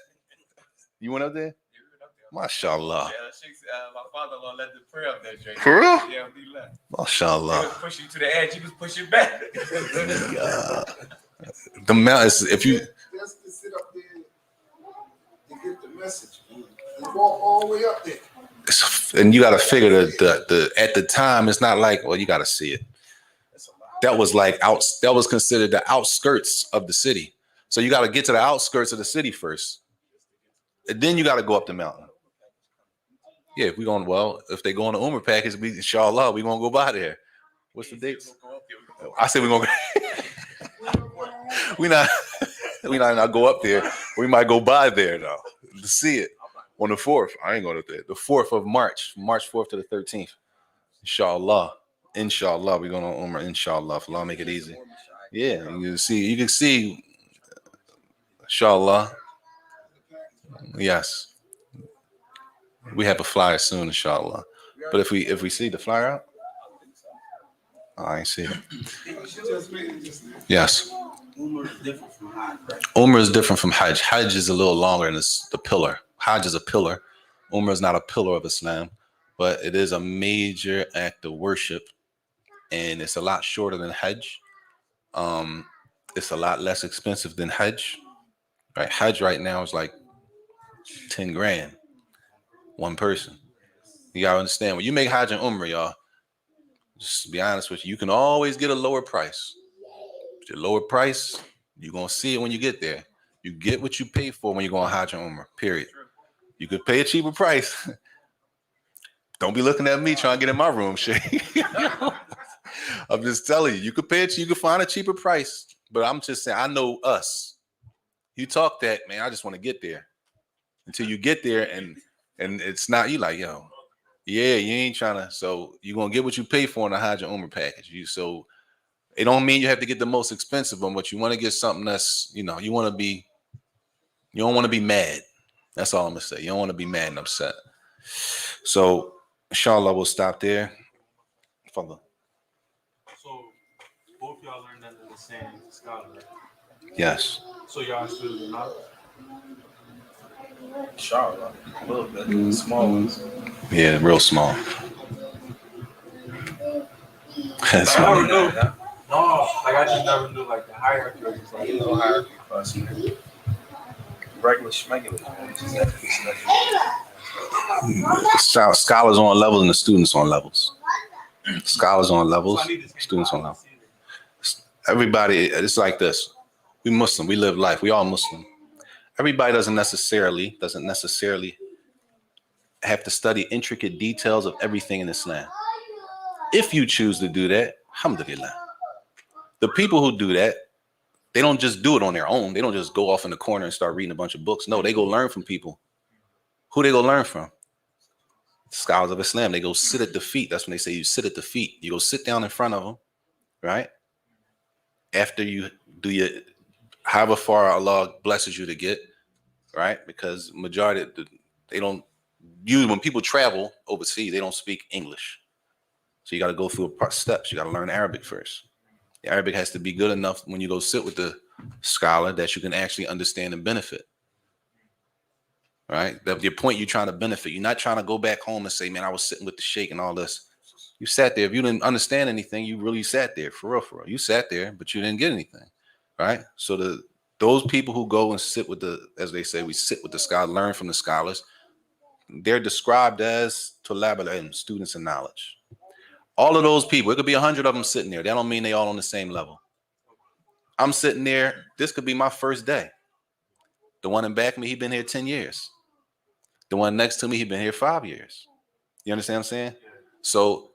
You went up there? MashaAllah. Yeah, my father-in-law led the prayer up there, Jay. For real? Yeah, he left. MashaAllah. He was pushing you to the edge. He was pushing back. The mountains, if you just to sit up there to get the message. They walk all the way up there. and you got to figure the at the time, it's not like, well, you got to see it. That was like that was considered the outskirts of the city. So you got to get to the outskirts of the city first. And then you got to go up the mountain. Yeah, if they go on the Umrah package, inshallah, we're going to go by there. What's the date? I said we're going to we're not go up there. We might go by there, though, to see it on the 4th. I ain't going up there. The 4th of March 4th to the 13th. Inshallah, we're going on Umrah, inshallah. If Allah make it easy. Yeah, you can see, inshallah. Yes. We have a flyer soon, inshallah. But if we see the flyer out, I ain't see it. Yes. Umrah is different from Hajj, right? Umrah is different from Hajj. Hajj is a little longer and it's the pillar. Hajj is a pillar. Umrah is not a pillar of Islam, but it is a major act of worship, and it's a lot shorter than Hajj. It's a lot less expensive than Hajj. Right? Hajj right now is like 10 grand. One person. You gotta understand, when you make Hajj and Umrah, y'all, just to be honest with you, you can always get a lower price. Your lower price, you're gonna see it when you get there. You get what you pay for when you're going Hajj and Umrah. Period. You could pay a cheaper price. Don't be looking at me trying to get in my room, Shay. I'm just telling you, you could pay it. You could find a cheaper price. But I'm just saying, I know us. You talk that, man. I just want to get there. Until you get there, and it's not you like, yo, yeah, you ain't trying to. So you're gonna get what you pay for in a Hajj and Umrah package. So it don't mean you have to get the most expensive one, but you want to get something that's, you don't want to be mad. That's all I'm gonna say. You don't want to be mad and upset. So inshallah, we'll stop there. Father. So both y'all learned under the same scholar, right? Yes. So y'all students not. Inshallah, a little bit, small ones. Yeah, real small. That's I never funny. knew. No, like I just never knew like the hierarchy was like. Ain't no hierarchy for us, man. Regular schmegular, man. We just have to be studying. Scholars on levels and the students on levels. Scholars on levels, So I need to take students on classes. levels. Everybody, it's like this. We Muslim, we live life. We all Muslim. Everybody doesn't necessarily have to study intricate details of everything in Islam. If you choose to do that, alhamdulillah. The people who do that, they don't just do it on their own. They don't just go off in the corner and start reading a bunch of books. No, they go learn from people. Who they go learn from? Scholars of Islam. They go sit at the feet. That's when they say you sit at the feet. You go sit down in front of them, right? After you do your, however far Allah blesses you to get, right? Because majority, they don't use, when people travel overseas, they don't speak English. So you got to go through steps. You got to learn Arabic first. The Arabic has to be good enough when you go sit with the scholar that you can actually understand and benefit. Right? Your point, you're trying to benefit. You're not trying to go back home and say, man, I was sitting with the sheikh and all this. You sat there. If you didn't understand anything, you really sat there for real, for real. You sat there, but you didn't get anything. Right? So those people who go and sit with as they say, we sit with the scholar, learn from the scholars, they're described as tulab al-ilm, students of knowledge. All of those people, it could be 100 of them sitting there. That don't mean they all on the same level. I'm sitting there. This could be my first day. The one in back of me, he been here 10 years. The one next to me, he been here 5 years. You understand what I'm saying? So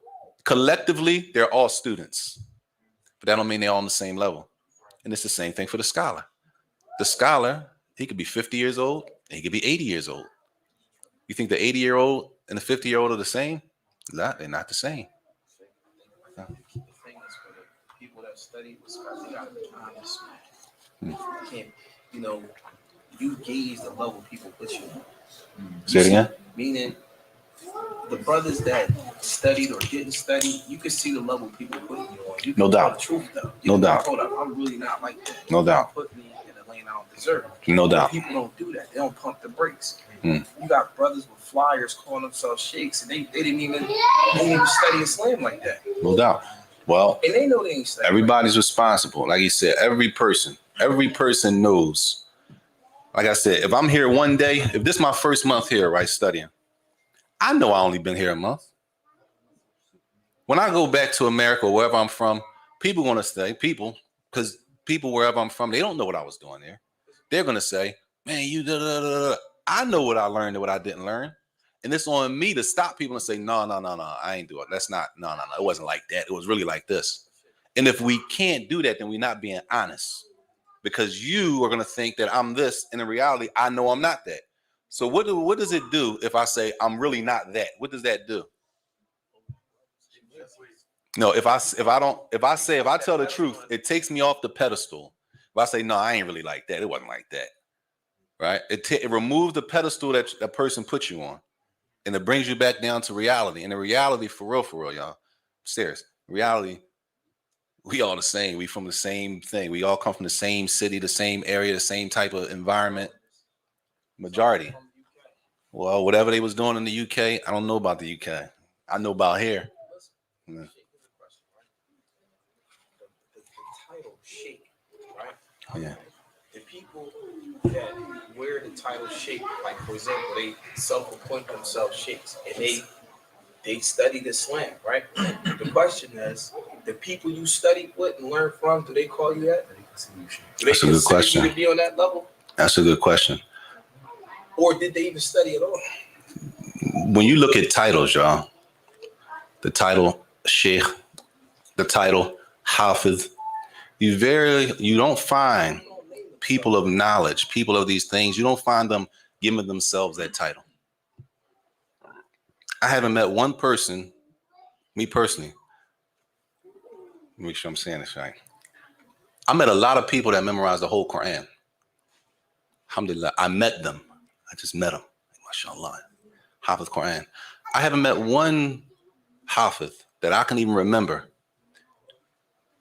collectively, they're all students. But that don't mean they're all on the same level. And it's the same thing for the scholar. The scholar, he could be 50 years old, and he could be 80 years old. You think the 80-year-old and the 50-year-old are the same? No, they're not the same. The thing is, for the people that study with scholars, they gotta be honest, man. You can't, you gauge the level people put you on. Say it again? Meaning, the brothers that studied or didn't study, you can see the level people putting you on. You can No tell doubt. the truth, though. No doubt. Hold up, I'm really not like that. No doubt. Put me in a lane I don't deserve. No doubt. People don't do that. They don't pump the brakes. Mm. You got brothers with flyers calling themselves sheikhs, and they didn't even study Islam like that. No doubt. Well, And they know they ain't studying. everybody's responsible. Like you said, every person knows. Like I said, if I'm here one day, if this is my first month here, right, studying, I know I only been here a month. When I go back to America or wherever I'm from, people going to say, because people wherever I'm from, they don't know what I was doing there. They're going to say, man, you da-da-da-da. I know what I learned and what I didn't learn. And it's on me to stop people and say, no, I ain't do it. That's not, no. It wasn't like that. It was really like this. And if we can't do that, then we're not being honest. Because you are going to think that I'm this, and in reality, I know I'm not that. So what does it do if I say I'm really not that? What does that do? No, if I tell the truth, it takes me off the pedestal. If I say no, I ain't really like that. It wasn't like that, right? It removes the pedestal that a person puts you on, and it brings you back down to reality. And the reality, for real, y'all, serious reality. We all the same. We from the same thing. We all come from the same city, the same area, the same type of environment. Majority. Well, whatever they was doing in the UK, I don't know about the UK. I know about here. Yeah. The title sheikh, right? Yeah. The people that wear the title sheikh, like for example, they self-appoint themselves sheikhs, and they studied Islam, right? The question is, the people you studied with and learned from, do they call you that? Do they That's a good consider question. you to be on that level? That's a good question. Or did they even study at all? When you look at titles, y'all, the title Sheikh, the title Hafiz, you don't find people of knowledge, people of these things, you don't find them giving themselves that title. I haven't met one person, me personally, make sure I'm saying this right. I met a lot of people that memorized the whole Quran. Alhamdulillah, I met them. I just met them. MashaAllah. Hafiz Quran. I haven't met one Hafiz that I can even remember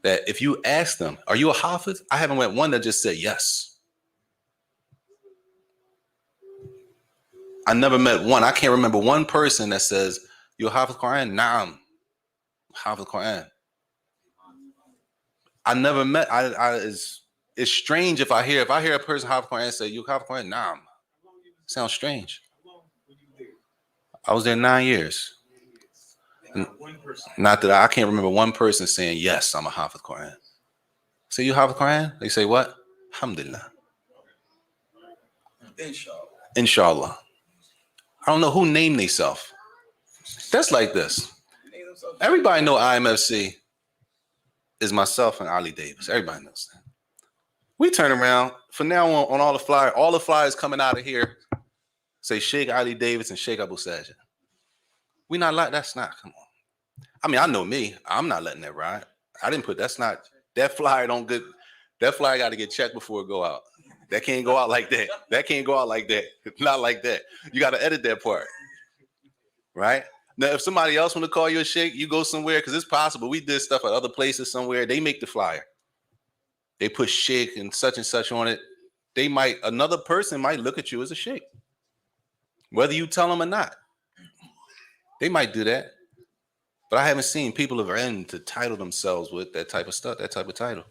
that if you ask them, are you a Hafiz? I haven't met one that just said yes. I never met one. I can't remember one person that says, you a Hafiz Quran? Naam. Hafiz Quran. I never met. It's strange if I hear a person Hafiz Quran say, you Hafiz Quran? Naam. Sounds strange. I was there 9 years. Not that I can't remember one person saying, yes, I'm a Hafiz Quran. Say, you Hafiz Quran? They say what? Alhamdulillah. Inshallah. I don't know who named themselves. That's like this. Everybody know IMFC is myself and Ali Davis. Everybody knows that. We turn around from now on all the flyers coming out of here say Sheikh Ali Davis and Sheikh Abu Saajid. We not like that's not. Come on. I mean, I know me. I'm not letting that ride. I didn't put that's not that flyer don't get that flyer got to get checked before it go out. That can't go out like that. That can't go out like that. Not like that. You got to edit that part. Right? Now, if somebody else want to call you a sheikh, you go somewhere because it's possible. We did stuff at other places somewhere. They make the flyer. They put sheikh and such on it. Another person might look at you as a sheikh, whether you tell them or not. They might do that. But I haven't seen people of end to title themselves with that type of stuff, that type of title.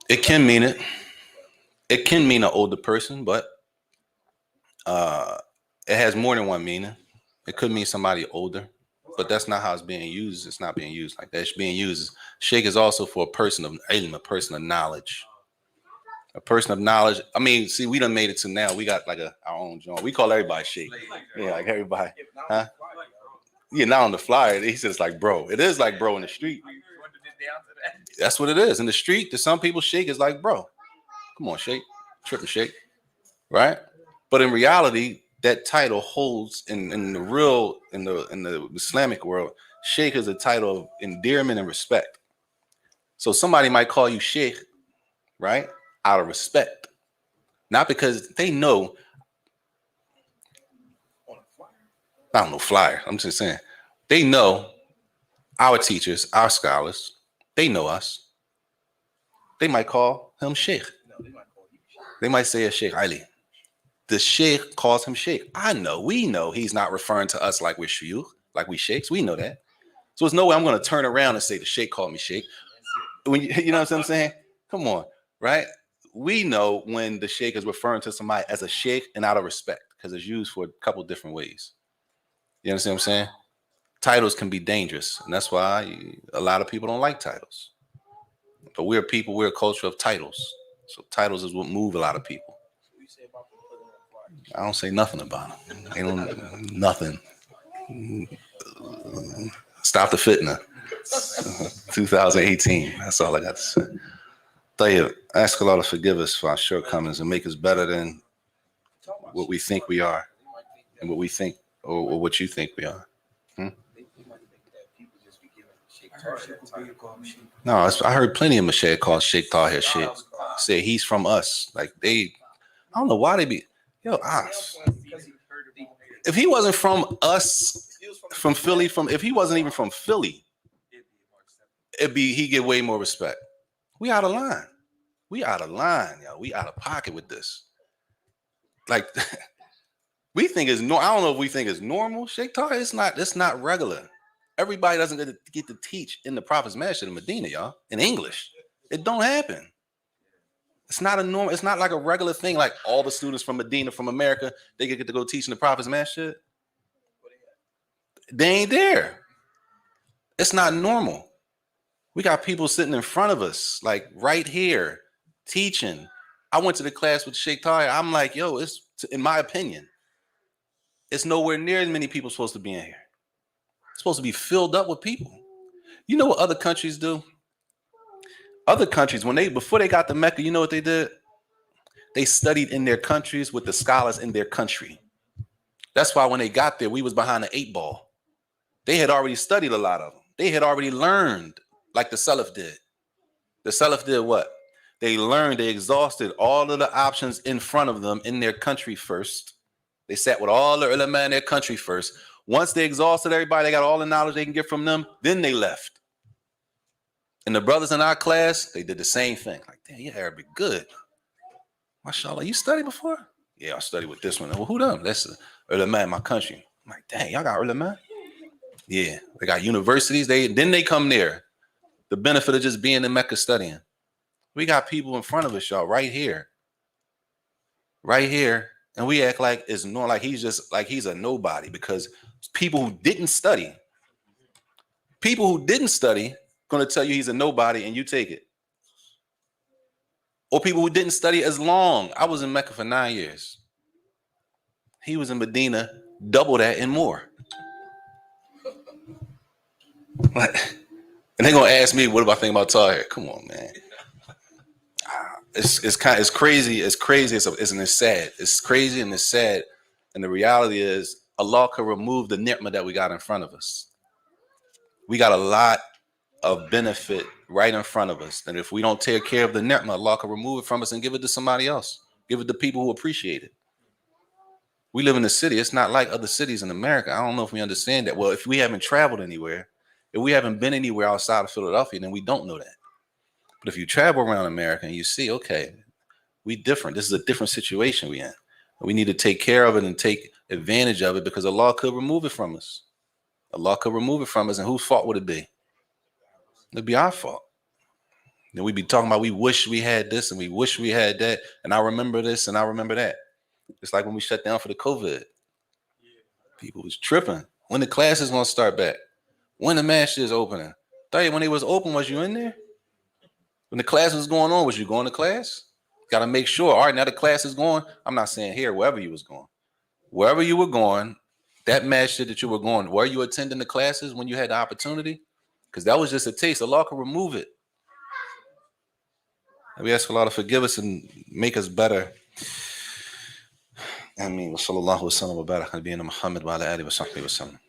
It can mean it. It can mean an older person, but it has more than one meaning. It could mean somebody older, but that's not how it's being used. It's not being used like that. It's being used. Sheikh is also for a person of ilm, a person of knowledge. A person of knowledge. I mean, see, we done made it to now. We got like our own joint. We call everybody sheikh. Yeah, like everybody. Huh? Yeah, not on the flyer. He says like bro. It is like bro in the street. That's what it is. In the street, to some people, sheikh is like bro. Come on, sheikh. Tripping sheikh. Right? But in reality, that title holds in the Islamic world, sheikh is a title of endearment and respect. So somebody might call you sheikh, right? Out of respect. Not because they know. I don't know flyer. I'm just saying. They know our teachers, our scholars. They know us. They might call him sheikh. They might say a Sheikh Ali. The sheikh calls him sheikh. We know he's not referring to us like we're shuyukh, like we sheikhs. We know that. So there's no way I'm going to turn around and say the sheikh called me sheikh. When you know what I'm saying? Come on, right? We know when the sheikh is referring to somebody as a sheikh and out of respect because it's used for a couple different ways. You understand what I'm saying? Titles can be dangerous, and that's why a lot of people don't like titles. But we're a culture of titles. So titles is what move a lot of people. I don't say nothing about them. They don't nothing. Stop the fitna. 2018. That's all I got to say. Tayyib, ask Allah to forgive us for our shortcomings and make us better than what we think we are, and what we think or what you think we are. No, I heard plenty of Mashaykh called Sheikh Tahir Sheikh. Say he's from us. Like I don't know why they be. Yo, if he wasn't from us, from Philly, if he wasn't even from Philly, he'd get way more respect. We out of line. We out of line, yo. We out of pocket with this. Like we think it's no. I don't know if we think it's normal. Sheikh Tahir, it's not regular. Everybody doesn't get to teach in the Prophet's Masjid in Medina, y'all, in English. It don't happen. It's not a normal. It's not like a regular thing. Like all the students from Medina, from America, they get to go teach in the Prophet's Masjid. They ain't there. It's not normal. We got people sitting in front of us, like right here, teaching. I went to the class with Sheikh Tahir. I'm like, yo, it's, in my opinion, it's nowhere near as many people supposed to be in here. It's supposed to be filled up with people. You know what other countries do? Other countries, before they got to Mecca, you know what they did? They studied in their countries with the scholars in their country. That's why when they got there, we was behind the 8 ball. They had already studied a lot of them. They had already learned, like the Salaf did. The Salaf did what? They learned, they exhausted all of the options in front of them in their country first. They sat with all the ulama in their country first. Once they exhausted everybody, they got all the knowledge they can get from them, then they left. And the brothers in our class, they did the same thing. Like, damn, your Arabic good. MashaAllah, you studied before? Yeah, I studied with this one. Well, who them? That's the ulama in my country. I'm like, dang, y'all got ulama? Yeah, they got universities. Then they come there. The benefit of just being in Mecca studying. We got people in front of us, y'all, right here. Right here. And we act like it's not like he's a nobody, because people who didn't study gonna tell you he's a nobody and you take it. Or people who didn't study as long. I was in Mecca for 9 years. He was in Medina, double that and more. What? And they're gonna ask me, what do I think about Tahir? Come on, man. It's crazy. It's crazy. It's sad. It's crazy and it's sad. And the reality is, Allah could remove the ni'mah that we got in front of us. We got a lot of benefit right in front of us. And if we don't take care of the ni'mah, Allah can remove it from us and give it to somebody else. Give it to people who appreciate it. We live in a city. It's not like other cities in America. I don't know if we understand that. Well, if we haven't traveled anywhere, if we haven't been anywhere outside of Philadelphia, then we don't know that. But if you travel around America and you see, okay, we different. This is a different situation we in. We need to take care of it and take advantage of it, because Allah could remove it from us. Allah could remove it from us, and whose fault would it be? It'd be our fault. Then we'd be talking about, we wish we had this and we wish we had that, and I remember this and I remember that. It's like when we shut down for the COVID. People was tripping. When the class is gonna start back? When the masjid is opening? When they was open, was you in there? When the class was going on, was you going to class? Got to make sure. All right, now the class is going. I'm not saying here, wherever you was going. Wherever you were going, that masjid that you were going, were you attending the classes when you had the opportunity? Because that was just a taste. Allah can remove it. And we ask Allah to forgive us and make us better. Ameen. Wa sallallahu wa sallam wa barak ala nabiyyina Muhammad wa ala alihi wa sahbihi wa sallam.